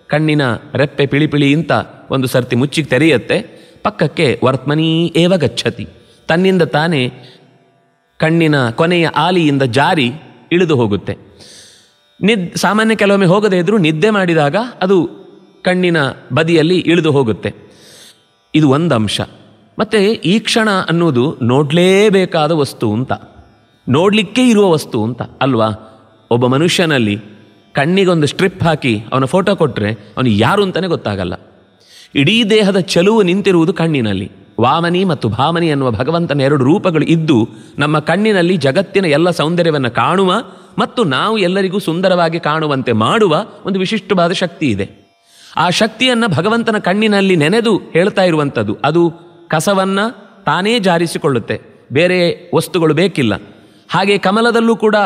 ಕಣ್ಣಿನ ರೆಪ್ಪೆ ಪಿಳಿ ಅಂತ ಒಂದು ಸರ್ತಿ ಮುಚ್ಚಿಗೆ ತೆರೆಯುತ್ತೆ, ಪಕ್ಕಕ್ಕೆ ವರ್ತಮನೀ ಏವ ಗಚ್ಚತಿ, ತನ್ನಿಂದ ತಾನೇ ಕಣ್ಣಿನ ಕೊನೆಯ ಆಲಿಯಿಂದ ಜಾರಿ ಇಳಿದು ಹೋಗುತ್ತೆ. ಸಾಮಾನ್ಯ ಕೆಲವೊಮ್ಮೆ ಹೋಗದೇ ಇದ್ದರೂ ನಿದ್ದೆ ಮಾಡಿದಾಗ ಅದು ಕಣ್ಣಿನ ಬದಿಯಲ್ಲಿ ಇಳಿದು ಹೋಗುತ್ತೆ. ಇದು ಒಂದು ಅಂಶ. ಮತ್ತು ಈ ಕ್ಷಣ ಅನ್ನೋದು ನೋಡಲೇಬೇಕಾದ ವಸ್ತು ಅಂತ, ನೋಡಲಿಕ್ಕೆ ಇರುವ ವಸ್ತು ಅಂತ ಅಲ್ವಾ. ಒಬ್ಬ ಮನುಷ್ಯನಲ್ಲಿ ಕಣ್ಣಿಗೊಂದು ಸ್ಟ್ರಿಪ್ ಹಾಕಿ ಅವನ ಫೋಟೋ ಕೊಟ್ಟರೆ ಅವನು ಯಾರು ಅಂತಲೇ ಗೊತ್ತಾಗಲ್ಲ. ಇಡೀ ದೇಹದ ಚೆಲುವು ನಿಂತಿರುವುದು ಕಣ್ಣಿನಲ್ಲಿ. ವಾಮನಿ ಮತ್ತು ಭಾಮನಿ ಅನ್ನುವ ಭಗವಂತನ 2 ರೂಪಗಳು ಇದ್ದು ನಮ್ಮ ಕಣ್ಣಿನಲ್ಲಿ ಜಗತ್ತಿನ ಎಲ್ಲ ಸೌಂದರ್ಯವನ್ನು ಕಾಣುವ ಮತ್ತು ನಾವು ಎಲ್ಲರಿಗೂ ಸುಂದರವಾಗಿ ಕಾಣುವಂತೆ ಮಾಡುವ ಒಂದು ವಿಶಿಷ್ಟವಾದ ಶಕ್ತಿ ಇದೆ. ಆ ಶಕ್ತಿಯನ್ನು ಭಗವಂತನ ಕಣ್ಣಿನಲ್ಲಿ ನೆನೆದು ಹೇಳ್ತಾ ಇರುವಂಥದ್ದು. ಅದು ಕಸವನ್ನು ತಾನೇ ಜಾರಿಸಿಕೊಳ್ಳುತ್ತೆ, ಬೇರೆ ವಸ್ತುಗಳು ಬೇಕಿಲ್ಲ. ಹಾಗೆ ಕಮಲದಲ್ಲೂ ಕೂಡ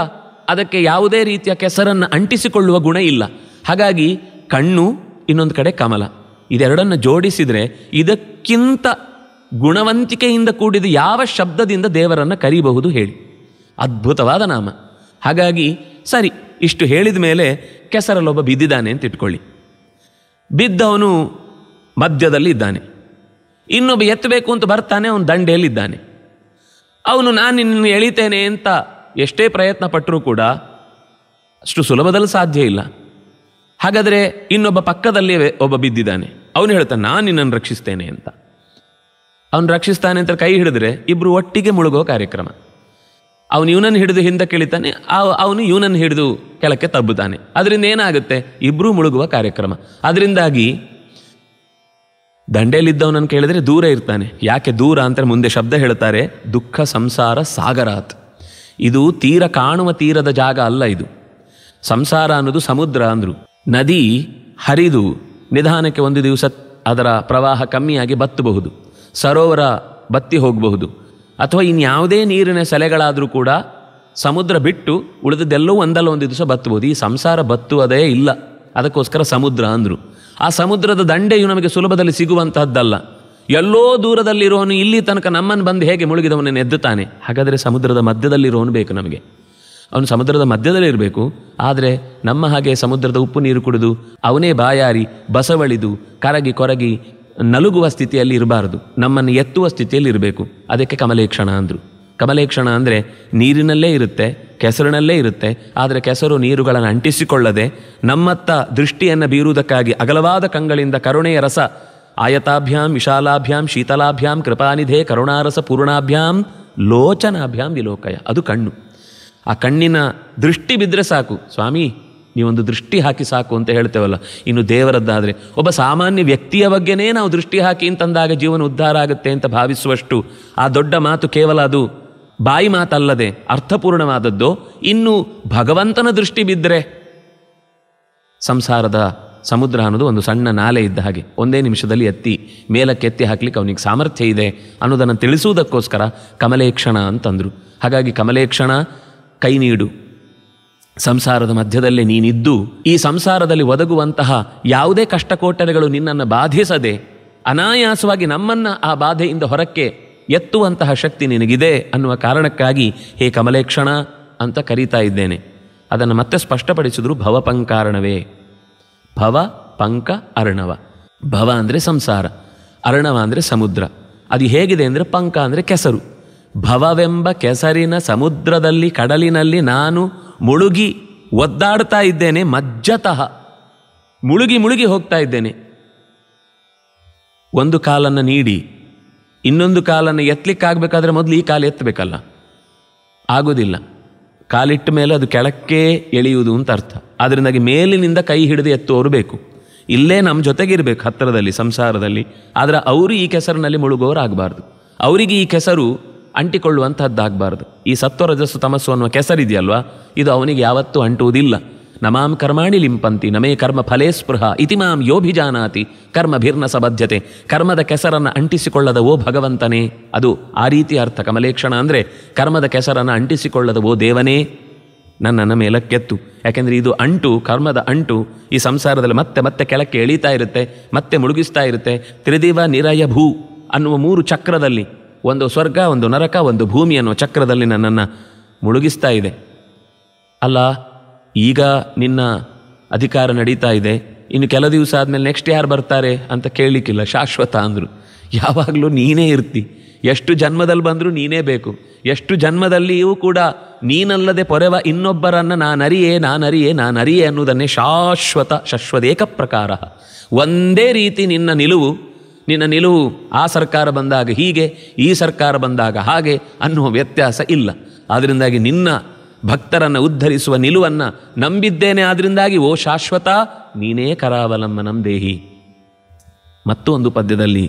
ಅದಕ್ಕೆ ಯಾವುದೇ ರೀತಿಯ ಕೆಸರನ್ನು ಅಂಟಿಸಿಕೊಳ್ಳುವ ಗುಣ ಇಲ್ಲ. ಹಾಗಾಗಿ ಕಣ್ಣು, ಇನ್ನೊಂದು ಕಡೆ ಕಮಲ, ಇದೆರಡನ್ನು ಜೋಡಿಸಿದರೆ ಇದಕ್ಕಿಂತ ಗುಣವಂತಿಕೆಯಿಂದ ಕೂಡಿದ ಯಾವ ಶಬ್ದದಿಂದ ದೇವರನ್ನು ಕರೀಬಹುದು ಹೇಳಿ? ಅದ್ಭುತವಾದ ನಾಮ. ಹಾಗಾಗಿ ಸರಿ, ಇಷ್ಟು ಹೇಳಿದ ಮೇಲೆ ಕೆಸರಲ್ಲೊಬ್ಬ ಬಿದ್ದಿದ್ದಾನೆ ಅಂತ ಇಟ್ಕೊಳ್ಳಿ. ಬಿದ್ದವನು ಮಧ್ಯದಲ್ಲಿ ಇದ್ದಾನೆ, ಇನ್ನೊಬ್ಬ ಎತ್ತಬೇಕು ಅಂತ ಬರ್ತಾನೆ, ಅವನು ದಂಡೆಯಲ್ಲಿದ್ದಾನೆ. ಅವನು ನಾನು ನಿನ್ನನ್ನು ಎಳಿತೇನೆ ಅಂತ ಎಷ್ಟೇ ಪ್ರಯತ್ನ ಪಟ್ಟರೂ ಕೂಡ ಅಷ್ಟು ಸುಲಭದಲ್ಲಿ ಸಾಧ್ಯ ಇಲ್ಲ. ಹಾಗಾದರೆ ಇನ್ನೊಬ್ಬ ಪಕ್ಕದಲ್ಲಿ ಒಬ್ಬ ಬಿದ್ದಿದ್ದಾನೆ, ಅವನು ಹೇಳ್ತಾನೆ ನಾನು ನಿನ್ನನ್ನು ರಕ್ಷಿಸ್ತೇನೆ ಅಂತ. ಅವನು ರಕ್ಷಿಸ್ತಾನೆ ಅಂತ ಕೈ ಹಿಡಿದ್ರೆ ಇಬ್ಬರು ಒಟ್ಟಿಗೆ ಮುಳುಗೋ ಕಾರ್ಯಕ್ರಮ. ಅವನು ಇವನನ್ನು ಹಿಡಿದು ಹಿಂದಕ್ಕೆ ಇಳಿತಾನೆ, ಅವನು ಇವನನ್ನು ಹಿಡಿದು ಕೆಳಕ್ಕೆ ತಬ್ಬುತ್ತಾನೆ. ಅದರಿಂದ ಏನಾಗುತ್ತೆ? ಇಬ್ಬರೂ ಮುಳುಗುವ ಕಾರ್ಯಕ್ರಮ. ಅದರಿಂದಾಗಿ ದಂಡೆಯಲ್ಲಿದ್ದವನನ್ನು ಕೇಳಿದರೆ ದೂರ ಇರ್ತಾನೆ. ಯಾಕೆ ದೂರ ಅಂತ ಮುಂದೆ ಶಬ್ದ ಹೇಳ್ತಾರೆ, ದುಃಖ ಸಂಸಾರ ಸಾಗರಾತ್. ಇದು ತೀರ ಕಾಣುವ ತೀರದ ಜಾಗ ಅಲ್ಲ. ಇದು ಸಂಸಾರ ಅನ್ನೋದು ಸಮುದ್ರ ಅಂದರು. ನದಿ ಹರಿದು ನಿಧಾನಕ್ಕೆ ಒಂದು ದಿವಸ ಅದರ ಪ್ರವಾಹ ಕಮ್ಮಿಯಾಗಿ ಬತ್ತಬಹುದು, ಸರೋವರ ಬತ್ತಿ ಹೋಗಬಹುದು, ಅಥವಾ ಇನ್ಯಾವುದೇ ನೀರಿನ ಸೆಲೆಗಳಾದರೂ ಕೂಡ ಸಮುದ್ರ ಬಿಟ್ಟು ಉಳಿದದ್ದೆಲ್ಲವೂ ಒಂದಲ್ಲ ಒಂದು ದಿವಸ ಬತ್ತಬಹುದು. ಈ ಸಂಸಾರ ಬತ್ತುವುದೇ ಇಲ್ಲ, ಅದಕ್ಕೋಸ್ಕರ ಸಮುದ್ರ ಅಂದರು. ಆ ಸಮುದ್ರದ ದಂಡೆಯು ನಮಗೆ ಸುಲಭದಲ್ಲಿ ಸಿಗುವಂತಹದ್ದಲ್ಲ. ಎಲ್ಲೋ ದೂರದಲ್ಲಿರೋನು ಇಲ್ಲಿ ತನಕ ನಮ್ಮನ್ನು ಬಂದು ಹೇಗೆ ಮುಳುಗಿದವನನ್ನು ಎದ್ದುತ್ತಾನೆ? ಹಾಗಾದರೆ ಸಮುದ್ರದ ಮಧ್ಯದಲ್ಲಿರೋನು ಬೇಕು ನಮಗೆ. ಅವನು ಸಮುದ್ರದ ಮಧ್ಯದಲ್ಲಿ ಇರಬೇಕು. ಆದರೆ ನಮ್ಮ ಹಾಗೆ ಸಮುದ್ರದ ಉಪ್ಪು ನೀರು ಕುಡಿದು ಅವನೇ ಬಾಯಾರಿ ಬಸವಳಿದು ಕರಗಿ ಕೊರಗಿ ನಲುಗುವ ಸ್ಥಿತಿಯಲ್ಲಿ ಇರಬಾರದು, ನಮ್ಮನ್ನು ಎತ್ತುವ ಸ್ಥಿತಿಯಲ್ಲಿ ಇರಬೇಕು. ಅದಕ್ಕೆ ಕಮಲೇಕ್ಷಣ ಅಂದರು. ಕಮಲೇಕ್ಷಣ ಅಂದರೆ ನೀರಿನಲ್ಲೇ ಇರುತ್ತೆ, ಕೆಸರಿನಲ್ಲೇ ಇರುತ್ತೆ. ಆದರೆ ಕೆಸರು ನೀರುಗಳನ್ನು ಅಂಟಿಸಿಕೊಳ್ಳದೆ ನಮ್ಮತ್ತ ದೃಷ್ಟಿಯನ್ನು ಬೀರುವುದಕ್ಕಾಗಿ ಅಗಲವಾದ ಕಂಗಳಿಂದ ಕರುಣೆಯ ರಸ ಆಯತಾಭ್ಯಾಂ ವಿಶಾಲಾಭ್ಯಾಂ ಶೀತಲಾಭ್ಯಾಂ ಕೃಪಾನಿಧೆ ಕರುಣಾರಸ ಪೂರ್ಣಾಭ್ಯಾಂ ಲೋಚನಾಭ್ಯಾಂ ವಿಲೋಕಯ. ಅದು ಕಣ್ಣು. ಆ ಕಣ್ಣಿನ ದೃಷ್ಟಿ ಬಿದ್ದರೆ ಸಾಕು, ಸ್ವಾಮಿ ನೀವೊಂದು ದೃಷ್ಟಿ ಹಾಕಿ ಸಾಕು ಅಂತ ಹೇಳ್ತೇವಲ್ಲ. ಇನ್ನು ದೇವರದ್ದಾದರೆ ಒಬ್ಬ ಸಾಮಾನ್ಯ ವ್ಯಕ್ತಿಯ ಬಗ್ಗೆನೇ ನಾವು ದೃಷ್ಟಿ ಹಾಕಿ ಅಂತಂದಾಗ ಜೀವನ ಉದ್ಧಾರ ಆಗುತ್ತೆ ಅಂತ ಭಾವಿಸುವಷ್ಟು ಆ ದೊಡ್ಡ ಮಾತು ಕೇವಲ ಅದು ಬಾಯಿ ಮಾತಲ್ಲದೆ ಅರ್ಥಪೂರ್ಣವಾದದ್ದು. ಇನ್ನು ಭಗವಂತನ ದೃಷ್ಟಿ ಬಿದ್ದರೆ ಸಂಸಾರದ ಸಮುದ್ರ ಅನ್ನೋದು ಒಂದು ಸಣ್ಣ ನಾಲೆ ಇದ್ದ ಹಾಗೆ, ಒಂದೇ ನಿಮಿಷದಲ್ಲಿ ಎತ್ತಿ ಮೇಲಕ್ಕೆ ಎತ್ತಿ ಹಾಕ್ಲಿಕ್ಕೆ ಅವನಿಗೆ ಸಾಮರ್ಥ್ಯ ಇದೆ ಅನ್ನೋದನ್ನು ತಿಳಿಸುವುದಕ್ಕೋಸ್ಕರ ಕಮಲೇಕ್ಷಣ ಅಂತಂದರು. ಹಾಗಾಗಿ ಕಮಲೇಕ್ಷಣ, ಕೈ ನೀಡು. ಸಂಸಾರದ ಮಧ್ಯದಲ್ಲೇ ನೀನಿದ್ದು ಈ ಸಂಸಾರದಲ್ಲಿ ಒದಗುವಂತಹ ಯಾವುದೇ ಕಷ್ಟಕೋಟರೆಗಳು ನಿನ್ನನ್ನು ಬಾಧಿಸದೆ ಅನಾಯಾಸವಾಗಿ ನಮ್ಮನ್ನು ಆ ಬಾಧೆಯಿಂದ ಹೊರಕ್ಕೆ ಎತ್ತುವಂತಹ ಶಕ್ತಿ ನಿನಗಿದೆ ಅನ್ನುವ ಕಾರಣಕ್ಕಾಗಿ ಹೇ ಕಮಲೇಕ್ಷಣ ಅಂತ ಕರೀತಾ ಇದ್ದೇನೆ. ಅದನ್ನು ಮತ್ತೆ ಸ್ಪಷ್ಟಪಡಿಸಿದ್ರು. ಭವಪಂಕಾರ್ಣವೇ. ಭವ ಪಂಕ ಅರ್ಣವ. ಭವ ಅಂದರೆ ಸಂಸಾರ, ಅರ್ಣವ ಅಂದರೆ ಸಮುದ್ರ. ಅದು ಹೇಗಿದೆ ಅಂದರೆ ಪಂಕ ಅಂದರೆ ಕೆಸರು. ಭವವೆಂಬ ಕೆಸರಿನ ಸಮುದ್ರದಲ್ಲಿ ಕಡಲಿನಲ್ಲಿ ನಾನು ಮುಳುಗಿ ಒದ್ದಾಡ್ತಾ ಇದ್ದೇನೆ. ಮಜ್ಜತಃ ಮುಳುಗಿ ಮುಳುಗಿ ಹೋಗ್ತಾ ಇದ್ದೇನೆ. ಒಂದು ಕಾಲನ್ನು ನೀಡಿ ಇನ್ನೊಂದು ಕಾಲನ್ನು ಎತ್ತಲಿಕ್ಕಾಗಬೇಕಾದ್ರೆ ಮೊದಲು ಈ ಕಾಲು ಎತ್ತಬೇಕಲ್ಲ, ಆಗೋದಿಲ್ಲ. ಕಾಲಿಟ್ಟ ಮೇಲೆ ಅದು ಕೆಳಕ್ಕೆ ಎಳೆಯುವುದು ಅಂತ ಅರ್ಥ. ಅದರಿಂದಾಗಿ ಮೇಲಿನಿಂದ ಕೈ ಹಿಡಿದು ಎತ್ತುವವರು ಬೇಕು. ಇಲ್ಲೇ ನಮ್ಮ ಜೊತೆಗಿರಬೇಕು ಹತ್ತಿರದಲ್ಲಿ ಸಂಸಾರದಲ್ಲಿ. ಆದರೆ ಅವರು ಈ ಕೆಸರಿನಲ್ಲಿ ಮುಳುಗೋರು ಆಗಬಾರ್ದು, ಅವರಿಗೆ ಈ ಕೆಸರು ಅಂಟಿಕೊಳ್ಳುವಂಥದ್ದಾಗಬಾರ್ದು. ಈ ಸತ್ವರಜಸ್ಸು ತಮಸ್ಸು ಅನ್ನುವ ಕೆಸರಿದೆಯಲ್ವಾ, ಇದು ಅವನಿಗೆ ಯಾವತ್ತೂ ಅಂಟುವುದಿಲ್ಲ. ನಮಾಂ ಕರ್ಮಾಣಿ ಲಿಂಪಂತಿ ನಮೇ ಕರ್ಮ ಫಲೇ ಸ್ಪೃಹ ಇತಿ ಮಾಂ ಯೋಭಿಜಾನಾತಿ ಕರ್ಮಭಿರ್ನ ಸಬದ್ಧತೆ. ಕರ್ಮದ ಕೆಸರನ್ನು ಅಂಟಿಸಿಕೊಳ್ಳದ ಓ ಭಗವಂತನೇ, ಅದು ಆ ರೀತಿ ಅರ್ಥ. ಕಮಲೇಕ್ಷಣ ಅಂದರೆ ಕರ್ಮದ ಕೆಸರನ್ನು ಅಂಟಿಸಿಕೊಳ್ಳದ ಓ ದೇವನೇ ನನ್ನನ್ನು ಮೇಲಕ್ಕೆತ್ತು. ಯಾಕೆಂದರೆ ಇದು ಅಂಟು, ಕರ್ಮದ ಅಂಟು ಈ ಸಂಸಾರದಲ್ಲಿ ಮತ್ತೆ ಮತ್ತೆ ಕೆಳಕ್ಕೆ ಎಳೀತಾ ಇರುತ್ತೆ, ಮತ್ತೆ ಮುಳುಗಿಸ್ತಾ ಇರುತ್ತೆ. ತ್ರಿದಿವ ನಿರಯ ಭೂ ಅನ್ನುವ 3 ಚಕ್ರದಲ್ಲಿ, ಒಂದು ಸ್ವರ್ಗ, ಒಂದು ನರಕ, ಒಂದು ಭೂಮಿ ಅನ್ನುವ ಚಕ್ರದಲ್ಲಿ ನನ್ನನ್ನು ಮುಳುಗಿಸ್ತಾ ಇದೆ. ಅಲ್ಲ, ಈಗ ನಿನ್ನ ಅಧಿಕಾರ ನಡೀತಾ ಇದೆ, ಇನ್ನು ಕೆಲ ದಿವಸ ಆದಮೇಲೆ ನೆಕ್ಸ್ಟ್ ಯಾರು ಬರ್ತಾರೆ ಅಂತ ಕೇಳಲಿಕ್ಕಿಲ್ಲ, ಶಾಶ್ವತ ಅಂದರು. ಯಾವಾಗಲೂ ನೀನೇ ಇರ್ತಿ, ಎಷ್ಟು ಜನ್ಮದಲ್ಲಿ ಬಂದರೂ ನೀನೇ ಬೇಕು. ಎಷ್ಟು ಜನ್ಮದಲ್ಲಿಯೂ ಕೂಡ ನೀನಲ್ಲದೆ ಪೊರೆವ ಇನ್ನೊಬ್ಬರನ್ನು ನಾನರಿಯೇ ಅನ್ನುವುದನ್ನೇ ಶಶ್ವದೇಕ ಪ್ರಕಾರ. ಒಂದೇ ರೀತಿ ನಿನ್ನ ನಿಲುವು ಆ ಸರ್ಕಾರ ಬಂದಾಗ ಹೀಗೆ, ಈ ಸರ್ಕಾರ ಬಂದಾಗ ಹಾಗೆ ಅನ್ನುವ ವ್ಯತ್ಯಾಸ ಇಲ್ಲ. ಆದ್ದರಿಂದಾಗಿ ನಿನ್ನ ಭಕ್ತರನ್ನು ಉದ್ಧರಿಸುವ ನಿಲುವನ್ನು ನಂಬಿದ್ದೇನೆ. ಆದ್ದರಿಂದಾಗಿ ಓ ಶಾಶ್ವತ ನೀನೇ ಕರಾವಲಂಬನಂ ದೇಹಿ. ಮತ್ತೊಂದು ಪದ್ಯದಲ್ಲಿ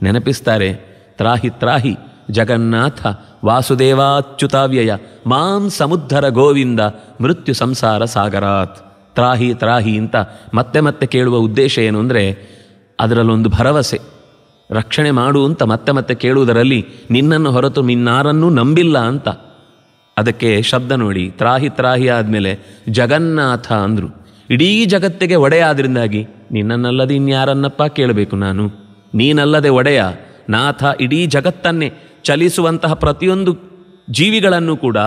ನೆನಪಿಸ್ತಾರೆ, ತ್ರಾಹಿ ತ್ರಾಹಿ ಜಗನ್ನಾಥ ವಾಸುದೇವಾಚ್ಯುತಾವ್ಯಯ ಮಾಂ ಸಮುದ್ಧರ ಗೋವಿಂದ ಮೃತ್ಯು ಸಂಸಾರ ಸಾಗರಾತ್. ತ್ರಾಹಿ ತ್ರಾಹಿ ಅಂತ ಮತ್ತೆ ಮತ್ತೆ ಕೇಳುವ ಉದ್ದೇಶ ಏನು ಅಂದರೆ, ಅದರಲ್ಲೊಂದು ಭರವಸೆ, ರಕ್ಷಣೆ ಮಾಡು ಅಂತ ಮತ್ತೆ ಮತ್ತೆ ಕೇಳುವುದರಲ್ಲಿ ನಿನ್ನನ್ನು ಹೊರತು ಇನ್ನಾರನ್ನೂ ನಂಬಿಲ್ಲ ಅಂತ. ಅದಕ್ಕೆ ಶಬ್ದ ನೋಡಿ, ತ್ರಾಹಿ ತ್ರಾಹಿ ಆದಮೇಲೆ ಜಗನ್ನಾಥ ಅಂದರು. ಇಡೀ ಜಗತ್ತಿಗೆ ಒಡೆಯ. ಆದ್ದರಿಂದಾಗಿ ನಿನ್ನನ್ನಲ್ಲದೆ ಇನ್ಯಾರನ್ನಪ್ಪ ಕೇಳಬೇಕು ನಾನು? ನೀನಲ್ಲದೆ ಒಡೆಯ ನಾಥ. ಇಡೀ ಜಗತ್ತನ್ನೇ ಚಲಿಸುವಂತಹ ಪ್ರತಿಯೊಂದು ಜೀವಿಗಳನ್ನು ಕೂಡ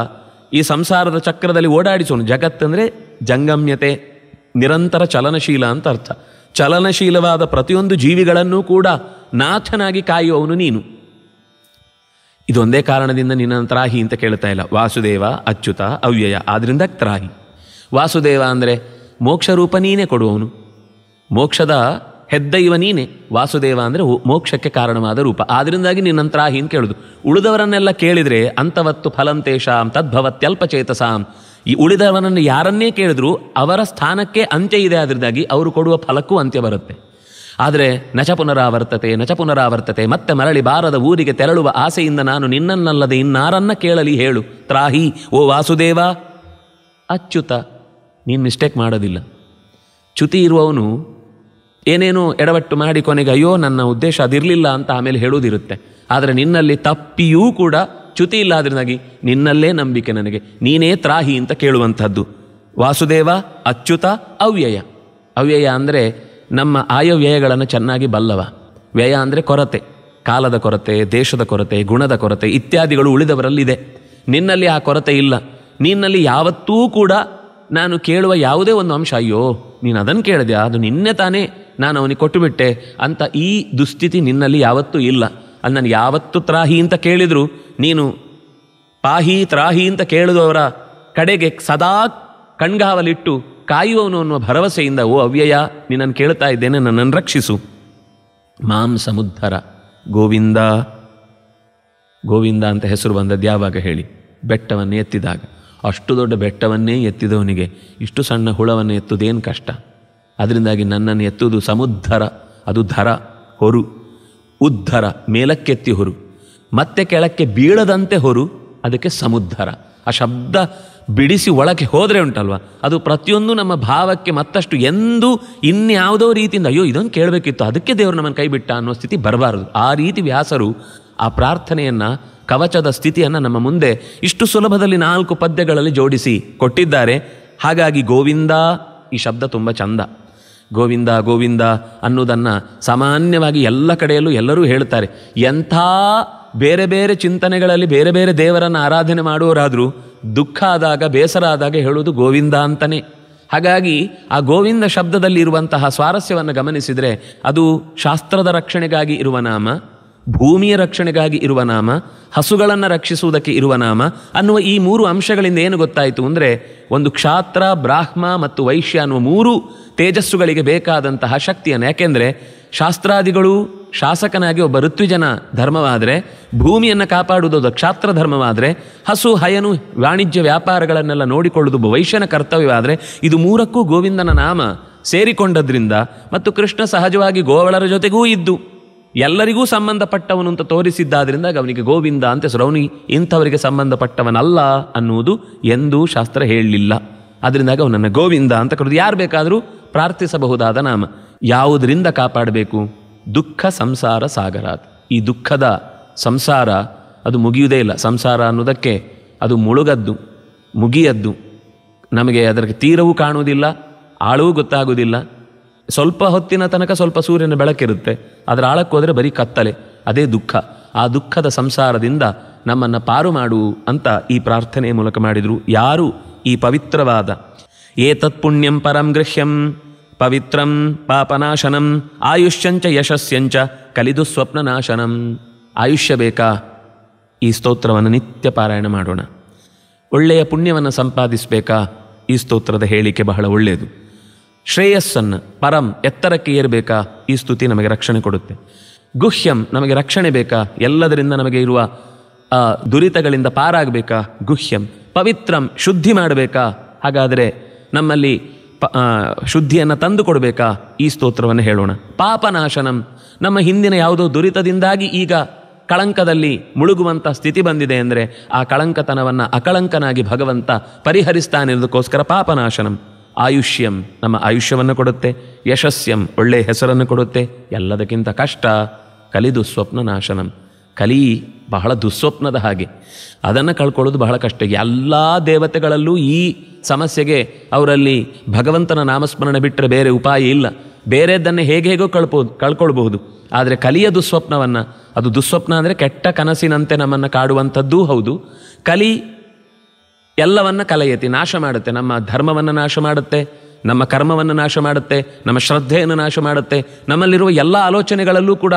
ಈ ಸಂಸಾರದ ಚಕ್ರದಲ್ಲಿ ಓಡಾಡಿಸೋನು. ಜಗತ್ತಂದರೆ ಜಂಗಮ್ಯತೆ, ನಿರಂತರ ಚಲನಶೀಲ ಅಂತ ಅರ್ಥ. ಚಲನಶೀಲವಾದ ಪ್ರತಿಯೊಂದು ಜೀವಿಗಳನ್ನೂ ಕೂಡ ನಾಥನಾಗಿ ಕಾಯುವವನು ನೀನು. ಇದೊಂದೇ ಕಾರಣದಿಂದ ನಿನ್ನನ್ನು ತ್ರಾಹಿ ಅಂತ ಕೇಳ್ತಾ ಇಲ್ಲ. ವಾಸುದೇವ ಅಚ್ಯುತ ಅವ್ಯಯ, ಆದ್ದರಿಂದ ತ್ರಾಹಿ. ವಾಸುದೇವ ಅಂದರೆ ಮೋಕ್ಷರೂಪ ನೀನೇ ಕೊಡುವವನು, ಮೋಕ್ಷದ ಹೆದ್ದೈವ ನೀನೆ. ವಾಸುದೇವ ಅಂದರೆ ಮೋಕ್ಷಕ್ಕೆ ಕಾರಣವಾದ ರೂಪ. ಆದ್ದರಿಂದಾಗಿ ನಿನ್ನನ್ನು ತ್ರಾಹಿ ಅಂತ ಕೇಳುದು. ಉಳಿದವರನ್ನೆಲ್ಲ ಕೇಳಿದರೆ ಅಂತವತ್ತು ಫಲಂತೇಷಾಂ ತದ್ಭವತ್ಯಲ್ಪಚೇತಸಾಂ. ಈ ಉಳಿದವರನ್ನು ಯಾರನ್ನೇ ಕೇಳಿದ್ರು ಅವರ ಸ್ಥಾನಕ್ಕೆ ಅಂತ್ಯ ಇದೆ. ಆದ್ದರಿಂದಾಗಿ ಅವರು ಕೊಡುವ ಫಲಕ್ಕೂ ಅಂತ್ಯ ಬರುತ್ತೆ. ಆದರೆ ನಚ ಪುನರಾವರ್ತತೆ ಮತ್ತೆ ಮರಳಿ ಬಾರದ ಊರಿಗೆ ತೆರಳುವ ಆಸೆಯಿಂದ ನಾನು ನಿನ್ನನ್ನಲ್ಲದೆ ಇನ್ನಾರನ್ನ ಕೇಳಲಿ ಹೇಳು. ತ್ರಾಹಿ ಓ ವಾಸುದೇವ. ಅಚ್ಯುತ, ನೀನು ಮಿಸ್ಟೇಕ್ ಮಾಡೋದಿಲ್ಲ. ಚ್ಯುತಿ ಇರುವವನು ಏನೇನೋ ಎಡವಟ್ಟು ಮಾಡಿ ಕೊನೆಗೆ ಅಯ್ಯೋ ನನ್ನ ಉದ್ದೇಶ ಅದಿರಲಿಲ್ಲ ಅಂತ ಆಮೇಲೆ ಹೇಳುವುದಿರುತ್ತೆ. ಆದರೆ ನಿನ್ನಲ್ಲಿ ತಪ್ಪಿಯೂ ಕೂಡ ಚ್ಯುತಿ ಇಲ್ಲ. ಅದರಿಂದಾಗಿ ನಿನ್ನಲ್ಲೇ ನಂಬಿಕೆ ನನಗೆ, ನೀನೇ ತ್ರಾಹಿ ಅಂತ ಕೇಳುವಂಥದ್ದು. ವಾಸುದೇವ ಅಚ್ಯುತ ಅವ್ಯಯ. ಅವ್ಯಯ ಅಂದರೆ ನಮ್ಮ ಆಯವ್ಯಯಗಳನ್ನು ಚೆನ್ನಾಗಿ ಬಲ್ಲವ. ವ್ಯಯ ಅಂದರೆ ಕೊರತೆ, ಕಾಲದ ಕೊರತೆ, ದೇಶದ ಕೊರತೆ, ಗುಣದ ಕೊರತೆ ಇತ್ಯಾದಿಗಳು ಉಳಿದವರಲ್ಲಿದೆ. ನಿನ್ನಲ್ಲಿ ಆ ಕೊರತೆ ಇಲ್ಲ. ನಿನ್ನಲ್ಲಿ ಯಾವತ್ತೂ ಕೂಡ ನಾನು ಕೇಳುವ ಯಾವುದೇ ಒಂದು ಅಂಶ ಅಯ್ಯೋ ನೀನು ಅದನ್ನು ಕೇಳಿದೆ, ಅದು ನಿನ್ನೆ ತಾನೇ ನಾನು ಅವನಿಗೆ ಕೊಟ್ಟುಬಿಟ್ಟೆ ಅಂತ ಈ ದುಸ್ಥಿತಿ ನಿನ್ನಲ್ಲಿ ಯಾವತ್ತೂ ಇಲ್ಲ. ಅದು ನಾನು ಯಾವತ್ತು ತ್ರಾಹಿ ಅಂತ ಕೇಳಿದರೂ ನೀನು ಪಾಹಿ ತ್ರಾಹಿ ಅಂತ ಕೇಳಿದವರ ಕಡೆಗೆ ಸದಾ ಕಣ್ಗಾವಲಿಟ್ಟು ಕಾಯುವವನು ಅನ್ನುವ ಭರವಸೆಯಿಂದ ಓ ಅವ್ಯಯ ನಿನ್ನನ್ನು ಕೇಳ್ತಾ ಇದ್ದೇನೆ, ನನ್ನನ್ನು ರಕ್ಷಿಸು. ಮಾಂ ಸಮುದ್ಧರ ಗೋವಿಂದ. ಗೋವಿಂದ ಅಂತ ಹೆಸರು ಬಂದದ್ದು ಯಾವಾಗ ಹೇಳಿ? ಬೆಟ್ಟವನ್ನು ಎತ್ತಿದಾಗ. ಅಷ್ಟು ದೊಡ್ಡ ಬೆಟ್ಟವನ್ನೇ ಎತ್ತಿದವನಿಗೆ ಇಷ್ಟು ಸಣ್ಣ ಹುಳವನ್ನು ಎತ್ತುವುದೇನು ಕಷ್ಟ? ಅದರಿಂದಾಗಿ ನನ್ನನ್ನು ಎತ್ತುವುದು ಸಮುದ್ಧರ. ಅದು ಧರ, ಹೊರು. ಉದ್ಧರ ಮೇಲಕ್ಕೆತ್ತಿ ಹೊರು, ಮತ್ತೆ ಕೆಳಕ್ಕೆ ಬೀಳದಂತೆ ಹೊರು. ಅದಕ್ಕೆ ಸಮುದ್ಧರ. ಆ ಶಬ್ದ ಬಿಡಿಸಿ ಒಳಗೆ ಹೋದರೆ ಉಂಟಲ್ವ, ಅದು ಪ್ರತಿಯೊಂದು ನಮ್ಮ ಭಾವಕ್ಕೆ ಮತ್ತಷ್ಟು ಎಂದು ಇನ್ಯಾವುದೋ ರೀತಿಯಿಂದ ಅಯ್ಯೋ ಇದನ್ನು ಕೇಳಬೇಕಿತ್ತು ಅದಕ್ಕೆ ದೇವರು ನಮ್ಮನ್ನು ಕೈ ಬಿಟ್ಟ ಅನ್ನೋ ಸ್ಥಿತಿ ಬರಬಾರದು. ಆ ರೀತಿ ವ್ಯಾಸರು ಆ ಪ್ರಾರ್ಥನೆಯನ್ನು, ಕವಚದ ಸ್ಥಿತಿಯನ್ನು ನಮ್ಮ ಮುಂದೆ ಇಷ್ಟು ಸುಲಭದಲ್ಲಿ 4 ಪದ್ಯಗಳಲ್ಲಿ ಜೋಡಿಸಿ ಕೊಟ್ಟಿದ್ದಾರೆ. ಹಾಗಾಗಿ ಗೋವಿಂದ ಈ ಶಬ್ದ ತುಂಬ ಚಂದ. ಗೋವಿಂದ ಗೋವಿಂದ ಅನ್ನೋದನ್ನು ಸಾಮಾನ್ಯವಾಗಿ ಎಲ್ಲ ಕಡೆಯಲ್ಲೂ ಎಲ್ಲರೂ ಹೇಳ್ತಾರೆ. ಎಂಥ ಬೇರೆ ಬೇರೆ ಚಿಂತನೆಗಳಲ್ಲಿ ಬೇರೆ ಬೇರೆ ದೇವರನ್ನು ಆರಾಧನೆ ಮಾಡುವವರಾದರೂ ದುಃಖ ಆದಾಗ, ಬೇಸರ ಆದಾಗ ಹೇಳುವುದು ಗೋವಿಂದ ಅಂತಲೇ. ಹಾಗಾಗಿ ಆ ಗೋವಿಂದ ಶಬ್ದದಲ್ಲಿ ಇರುವಂತಹ ಸ್ವಾರಸ್ಯವನ್ನು ಗಮನಿಸಿದರೆ ಅದು ಶಾಸ್ತ್ರದ ರಕ್ಷಣೆಗಾಗಿ ಇರುವ ನಾಮ, ಭೂಮಿಯ ರಕ್ಷಣೆಗಾಗಿ ಇರುವ ನಾಮ, ಹಸುಗಳನ್ನು ರಕ್ಷಿಸುವುದಕ್ಕೆ ಇರುವ ನಾಮ ಅನ್ನುವ ಈ 3 ಅಂಶಗಳಿಂದ ಏನು ಗೊತ್ತಾಯಿತು ಅಂದರೆ, ಒಂದು ಕ್ಷಾತ್ರ, ಬ್ರಾಹ್ಮ ಮತ್ತು ವೈಶ್ಯ ಅನ್ನುವ 3 ತೇಜಸ್ಸುಗಳಿಗೆ ಬೇಕಾದಂತಹ ಶಕ್ತಿಯನ್ನು. ಯಾಕೆಂದರೆ ಶಾಸ್ತ್ರಾದಿಗಳು ಶಾಸಕನಾಗಿ ಒಬ್ಬ ಋತ್ವಿಜನ ಧರ್ಮವಾದರೆ, ಭೂಮಿಯನ್ನು ಕಾಪಾಡುವುದು ಕ್ಷಾತ್ರ ಧರ್ಮವಾದರೆ, ಹಸು ಹಯನು ವಾಣಿಜ್ಯ ವ್ಯಾಪಾರಗಳನ್ನೆಲ್ಲ ನೋಡಿಕೊಳ್ಳುವುದು ವೈಶ್ಯನ ಕರ್ತವ್ಯವಾದರೆ, ಇದು 3ಕ್ಕೂ ಗೋವಿಂದನ ನಾಮ ಸೇರಿಕೊಂಡದ್ರಿಂದ ಮತ್ತು ಕೃಷ್ಣ ಸಹಜವಾಗಿ ಗೋವಳರ ಜೊತೆಗೂ ಇದ್ದು ಎಲ್ಲರಿಗೂ ಸಂಬಂಧಪಟ್ಟವನು ಅಂತ ತೋರಿಸಿದ್ದಾದ್ರಿಂದ ಅವನಿಗೆ ಗೋವಿಂದ ಅಂತ ಹೆಸರು. ಅವನಿಗೆ ಇಂಥವರಿಗೆ ಸಂಬಂಧಪಟ್ಟವನಲ್ಲ ಅನ್ನುವುದು ಎಂದೂ ಶಾಸ್ತ್ರ ಹೇಳಲಿಲ್ಲ. ಅದರಿಂದಾಗ ಅವನನ್ನು ಗೋವಿಂದ ಅಂತ ಕರೆದು ಯಾರು ಬೇಕಾದರೂ ಪ್ರಾರ್ಥಿಸಬಹುದಾದ ನಾಮ. ಯಾವುದರಿಂದ ಕಾಪಾಡಬೇಕು? ದುಃಖ ಸಂಸಾರ ಸಾಗರಾತ್. ಈ ದುಃಖದ ಸಂಸಾರ ಅದು ಮುಗಿಯುವುದೇ ಇಲ್ಲ. ಸಂಸಾರ ಅನ್ನೋದಕ್ಕೆ ಅದು ಮುಳುಗದ್ದು, ಮುಗಿಯದ್ದು. ನಮಗೆ ಅದಕ್ಕೆ ತೀರವೂ ಕಾಣುವುದಿಲ್ಲ, ಆಳವೂ ಗೊತ್ತಾಗುವುದಿಲ್ಲ. ಸ್ವಲ್ಪ ಹೊತ್ತಿನ ತನಕ ಸ್ವಲ್ಪ ಸೂರ್ಯನ ಬೆಳಕಿರುತ್ತೆ, ಅದರ ಆಳಕ್ಕೆ ಹೋದರೆ ಬರೀ ಕತ್ತಲೆ. ಅದೇ ದುಃಖ. ಆ ದುಃಖದ ಸಂಸಾರದಿಂದ ನಮ್ಮನ್ನು ಪಾರು ಮಾಡು ಅಂತ ಈ ಪ್ರಾರ್ಥನೆಯ ಮೂಲಕ ಮಾಡಿದರು. ಯಾರು ಈ ಪವಿತ್ರವಾದ ಏತತ್ ಪುಣ್ಯಂ ಪರಂ ಗೃಹ್ಯಂ ಪವಿತ್ರಂ ಪಾಪನಾಶನಂ ಆಯುಷ್ಯಂಚ ಯಶಸ್ಯಂಚ ಕಲಿದು ಸ್ವಪ್ನನಾಶನಂ. ಆಯುಷ್ಯ ಬೇಕಾ? ಈ ಸ್ತೋತ್ರವನ್ನು ನಿತ್ಯ ಪಾರಾಯಣ ಮಾಡೋಣ. ಒಳ್ಳೆಯ ಪುಣ್ಯವನ್ನು ಸಂಪಾದಿಸಬೇಕಾ? ಈ ಸ್ತೋತ್ರದ ಹೇಳಿಕೆ ಬಹಳ ಒಳ್ಳೆಯದು. ಶ್ರೇಯಸ್ಸನ್ನು ಪರಂ ಎತ್ತರಕ್ಕೆ ಏರಬೇಕಾ? ಈ ಸ್ತುತಿ ನಮಗೆ ರಕ್ಷಣೆ ಕೊಡುತ್ತೆ. ಗುಹ್ಯಂ ನಮಗೆ ರಕ್ಷಣೆ ಬೇಕಾ? ಎಲ್ಲದರಿಂದ ನಮಗೆ ಇರುವ ದುರಿತಗಳಿಂದ ಪಾರಾಗಬೇಕಾ? ಗುಹ್ಯಂ. ಪವಿತ್ರಂ ಶುದ್ಧಿ ಮಾಡಬೇಕಾ? ಹಾಗಾದರೆ ನಮ್ಮಲ್ಲಿ ಶುದ್ಧಿಯನ್ನು ತಂದು ಕೊಡಬೇಕಾ? ಈ ಸ್ತೋತ್ರವನ್ನು ಹೇಳೋಣ. ಪಾಪನಾಶನಂ ನಮ್ಮ ಹಿಂದಿನ ಯಾವುದೋ ದುರಿತದಿಂದಾಗಿ ಈಗ ಕಳಂಕದಲ್ಲಿ ಮುಳುಗುವಂಥ ಸ್ಥಿತಿ ಬಂದಿದೆ ಅಂದರೆ ಆ ಕಳಂಕತನವನ್ನು ಅಕಳಂಕನಾಗಿ ಭಗವಂತ ಪರಿಹರಿಸ್ತಾನಿರೋದಕ್ಕೋಸ್ಕರ ಪಾಪನಾಶನಂ. ಆಯುಷ್ಯಂ ನಮ್ಮ ಆಯುಷ್ಯವನ್ನು ಕೊಡುತ್ತೆ. ಯಶಸ್ಯಂ ಒಳ್ಳೆಯ ಹೆಸರನ್ನು ಕೊಡುತ್ತೆ. ಎಲ್ಲದಕ್ಕಿಂತ ಕಷ್ಟ ಕಲಿ ದುಸ್ವಪ್ನ ನಾಶನಂ. ಕಲಿ ಬಹಳ ದುಸ್ವಪ್ನದ ಹಾಗೆ, ಅದನ್ನು ಕಳ್ಕೊಳ್ಳೋದು ಬಹಳ ಕಷ್ಟ. ಎಲ್ಲ ದೇವತೆಗಳಲ್ಲೂ ಈ ಸಮಸ್ಯೆಗೆ ಅವರಲ್ಲಿ ಭಗವಂತನ ನಾಮಸ್ಮರಣೆ ಬಿಟ್ಟರೆ ಬೇರೆ ಉಪಾಯ ಇಲ್ಲ. ಬೇರೆದ್ದನ್ನು ಹೇಗೋ ಕಳ್ಕೊಳ್ಬಹುದು. ಆದರೆ ಕಲಿಯ ದುಸ್ವಪ್ನವನ್ನು, ಅದು ದುಸ್ವಪ್ನ ಅಂದರೆ ಕೆಟ್ಟ ಕನಸಿನಂತೆ ನಮ್ಮನ್ನು ಕಾಡುವಂಥದ್ದೂ ಹೌದು. ಕಲಿ ಎಲ್ಲವನ್ನ ಕಲೆಯತಿ ನಾಶ ಮಾಡುತ್ತೆ. ನಮ್ಮ ಧರ್ಮವನ್ನು ನಾಶ ಮಾಡುತ್ತೆ, ನಮ್ಮ ಕರ್ಮವನ್ನು ನಾಶ ಮಾಡುತ್ತೆ, ನಮ್ಮ ಶ್ರದ್ಧೆಯನ್ನು ನಾಶ ಮಾಡುತ್ತೆ. ನಮ್ಮಲ್ಲಿರುವ ಎಲ್ಲ ಆಲೋಚನೆಗಳಲ್ಲೂ ಕೂಡ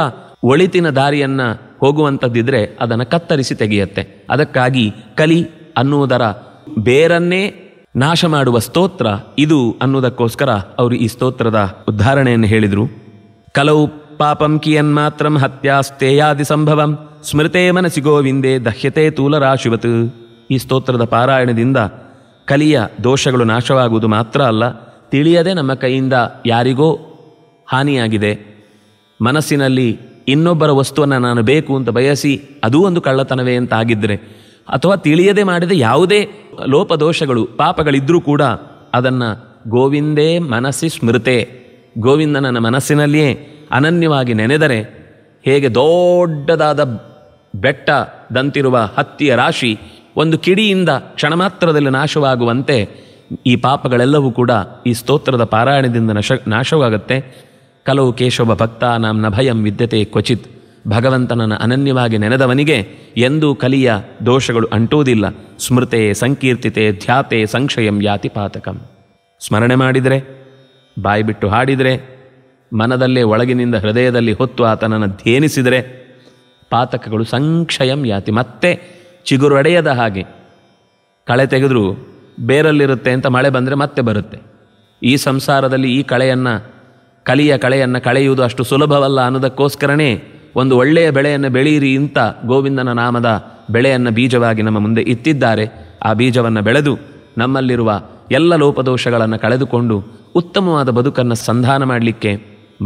ಒಳಿತಿನ ದಾರಿಯನ್ನು ಹೋಗುವಂಥದ್ದಿದ್ರೆ ಅದನ್ನು ಕತ್ತರಿಸಿ ತೆಗೆಯುತ್ತೆ. ಅದಕ್ಕಾಗಿ ಕಲಿ ಅನ್ನುವುದರ ಬೇರನ್ನೇ ನಾಶ ಮಾಡುವ ಸ್ತೋತ್ರ ಇದು ಅನ್ನುವುದಕ್ಕೋಸ್ಕರ ಅವರು ಈ ಸ್ತೋತ್ರದ ಉದ್ಧಾರಣೆಯನ್ನು ಹೇಳಿದರು. ಕಲೌ ಪಾಪಂ ಕಿಯನ್ ಮಾತ್ರಂ ಹತ್ಯಾಸ್ತೇಯಾದಿ ಸಂಭವಂ ಸ್ಮೃತೇ ಮನಸಿ ಗೋವಿಂದೇ ದಹ್ಯತೆ ತೂಲರಾಶಿವತ್. ಈ ಸ್ತೋತ್ರದ ಪಾರಾಯಣದಿಂದ ಕಲಿಯ ದೋಷಗಳು ನಾಶವಾಗುವುದು ಮಾತ್ರ ಅಲ್ಲ, ತಿಳಿಯದೆ ನಮ್ಮ ಕೈಯಿಂದ ಯಾರಿಗೋ ಹಾನಿಯಾಗಿದೆ, ಮನಸ್ಸಿನಲ್ಲಿ ಇನ್ನೊಬ್ಬರ ವಸ್ತುವನ್ನು ನಾನು ಬೇಕು ಅಂತ ಬಯಸಿ ಅದೂ ಒಂದು ಕಳ್ಳತನವೇ ಅಂತ ಆಗಿದ್ದರೆ, ಅಥವಾ ತಿಳಿಯದೆ ಮಾಡಿದ ಯಾವುದೇ ಲೋಪದೋಷಗಳು ಪಾಪಗಳಿದ್ದರೂ ಕೂಡ ಅದನ್ನು ಗೋವಿಂದೇ ಮನಸ್ಸಿ ಸ್ಮೃತೆ, ಗೋವಿಂದನ ಮನಸ್ಸಿನಲ್ಲಿಯೇ ಅನನ್ಯವಾಗಿ ನೆನೆದರೆ ಹೇಗೆ ದೊಡ್ಡದಾದ ಬೆಟ್ಟದಂತಿರುವ ಹತ್ತಿಯ ರಾಶಿ ಒಂದು ಕಿಡಿಯಿಂದ ಕ್ಷಣ ಮಾತ್ರದಲ್ಲಿ ನಾಶವಾಗುವಂತೆ ಈ ಪಾಪಗಳೆಲ್ಲವೂ ಕೂಡ ಈ ಸ್ತೋತ್ರದ ಪಾರಾಯಣದಿಂದ ನಾಶವಾಗುತ್ತೆ. ಕಲವು ಕೇಶವ ಭಕ್ತಾನಾಂ ನ ಭಯಂ ವಿದ್ಯತೆ ಕ್ವಚಿತ್. ಭಗವಂತನನ್ನು ಅನನ್ಯವಾಗಿ ನೆನೆದವನಿಗೆ ಎಂದೂ ಕಲಿಯ ದೋಷಗಳು ಅಂಟುವುದಿಲ್ಲ. ಸ್ಮೃತೆ ಸಂಕೀರ್ತಿತೆ ಧ್ಯಾತೆ ಸಂಕ್ಷಯಂ ಯಾತಿ ಪಾತಕಂ. ಸ್ಮರಣೆ ಮಾಡಿದರೆ, ಬಾಯಿಬಿಟ್ಟು ಹಾಡಿದರೆ, ಮನದಲ್ಲೇ ಒಳಗಿನಿಂದ ಹೃದಯದಲ್ಲಿ ಹೊತ್ತು ಆತನನ್ನು ಧ್ಯಾನಿಸಿದರೆ ಪಾತಕಗಳು ಸಂಕ್ಷಯಂ ಯಾತಿ, ಮತ್ತೆ ಚಿಗುರೊಡೆಯದ ಹಾಗೆ. ಕಳೆ ತೆಗೆದರೂ ಬೇರಲ್ಲಿರುತ್ತೆ ಅಂತ ಮಳೆ ಬಂದರೆ ಮತ್ತೆ ಬರುತ್ತೆ. ಈ ಸಂಸಾರದಲ್ಲಿ ಈ ಕಲಿಯ ಕಳೆಯನ್ನು ಕಳೆಯುವುದು ಅಷ್ಟು ಸುಲಭವಲ್ಲ ಅನ್ನೋದಕ್ಕೋಸ್ಕರನೇ ಒಂದು ಒಳ್ಳೆಯ ಬೆಳೆಯನ್ನು ಬೆಳೆಯಿರಿ ಅಂತ ಗೋವಿಂದನ ನಾಮದ ಬೆಳೆಯನ್ನು ಬೀಜವಾಗಿ ನಮ್ಮ ಮುಂದೆ ಇತ್ತಿದ್ದಾರೆ. ಆ ಬೀಜವನ್ನು ಬೆಳೆದು ನಮ್ಮಲ್ಲಿರುವ ಎಲ್ಲ ಲೋಪದೋಷಗಳನ್ನು ಕಳೆದುಕೊಂಡು ಉತ್ತಮವಾದ ಬದುಕನ್ನು ಸಂಧಾನ ಮಾಡಲಿಕ್ಕೆ,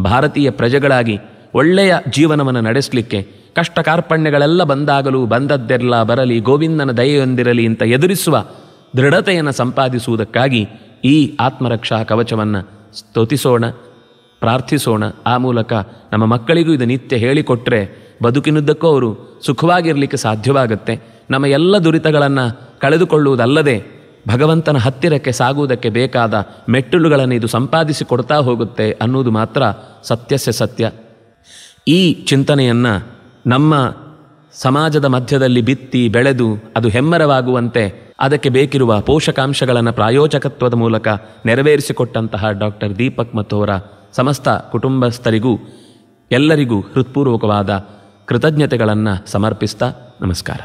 ಭಾರತೀಯ ಪ್ರಜೆಗಳಾಗಿ ಒಳ್ಳೆಯ ಜೀವನವನ್ನು ನಡೆಸಲಿಕ್ಕೆ, ಕಷ್ಟ ಕಾರ್ಪಣ್ಯಗಳೆಲ್ಲ ಬಂದಾಗಲೂ ಬಂದದ್ದೆಲ್ಲ ಬರಲಿ ಗೋವಿಂದನ ದಯೆಯೊಂದಿರಲಿ ಅಂತ ಎದುರಿಸುವ ದೃಢತೆಯನ್ನು ಸಂಪಾದಿಸುವುದಕ್ಕಾಗಿ ಈ ಆತ್ಮರಕ್ಷಾ ಕವಚವನ್ನು ಸ್ತುತಿಸೋಣ, ಪ್ರಾರ್ಥಿಸೋಣ. ಆ ಮೂಲಕ ನಮ್ಮ ಮಕ್ಕಳಿಗೂ ಇದು ನಿತ್ಯ ಹೇಳಿಕೊಟ್ಟರೆ ಬದುಕಿನುದ್ದಕ್ಕೂ ಅವರು ಸುಖವಾಗಿರಲಿಕ್ಕೆ ಸಾಧ್ಯವಾಗುತ್ತೆ. ನಮ್ಮ ಎಲ್ಲ ದುರಿತಗಳನ್ನು ಕಳೆದುಕೊಳ್ಳುವುದಲ್ಲದೆ ಭಗವಂತನ ಹತ್ತಿರಕ್ಕೆ ಸಾಗುವುದಕ್ಕೆ ಬೇಕಾದ ಮೆಟ್ಟಿಲುಗಳನ್ನು ಇದು ಸಂಪಾದಿಸಿ ಕೊಡ್ತಾ ಹೋಗುತ್ತೆ ಅನ್ನುವುದು ಮಾತ್ರ ಸತ್ಯಸ್ಯ ಸತ್ಯ. ಈ ಚಿಂತನೆಯನ್ನು ನಮ್ಮ ಸಮಾಜದ ಮಧ್ಯದಲ್ಲಿ ಬಿತ್ತಿ ಬೆಳೆದು ಅದು ಹೆಮ್ಮರವಾಗುವಂತೆ ಅದಕ್ಕೆ ಬೇಕಿರುವ ಪೋಷಕಾಂಶಗಳನ್ನು ಪ್ರಾಯೋಜಕತ್ವದ ಮೂಲಕ ನೆರವೇರಿಸಿಕೊಟ್ಟಂತಹ ಡಾಕ್ಟರ್ ದೀಪಕ್ ಮತ್ತು ಅವರ ಸಮಸ್ತ ಕುಟುಂಬಸ್ಥರಿಗೂ ಎಲ್ಲರಿಗೂ ಹೃತ್ಪೂರ್ವಕವಾದ ಕೃತಜ್ಞತೆಗಳನ್ನು ಸಮರ್ಪಿಸ್ತಾ ನಮಸ್ಕಾರ.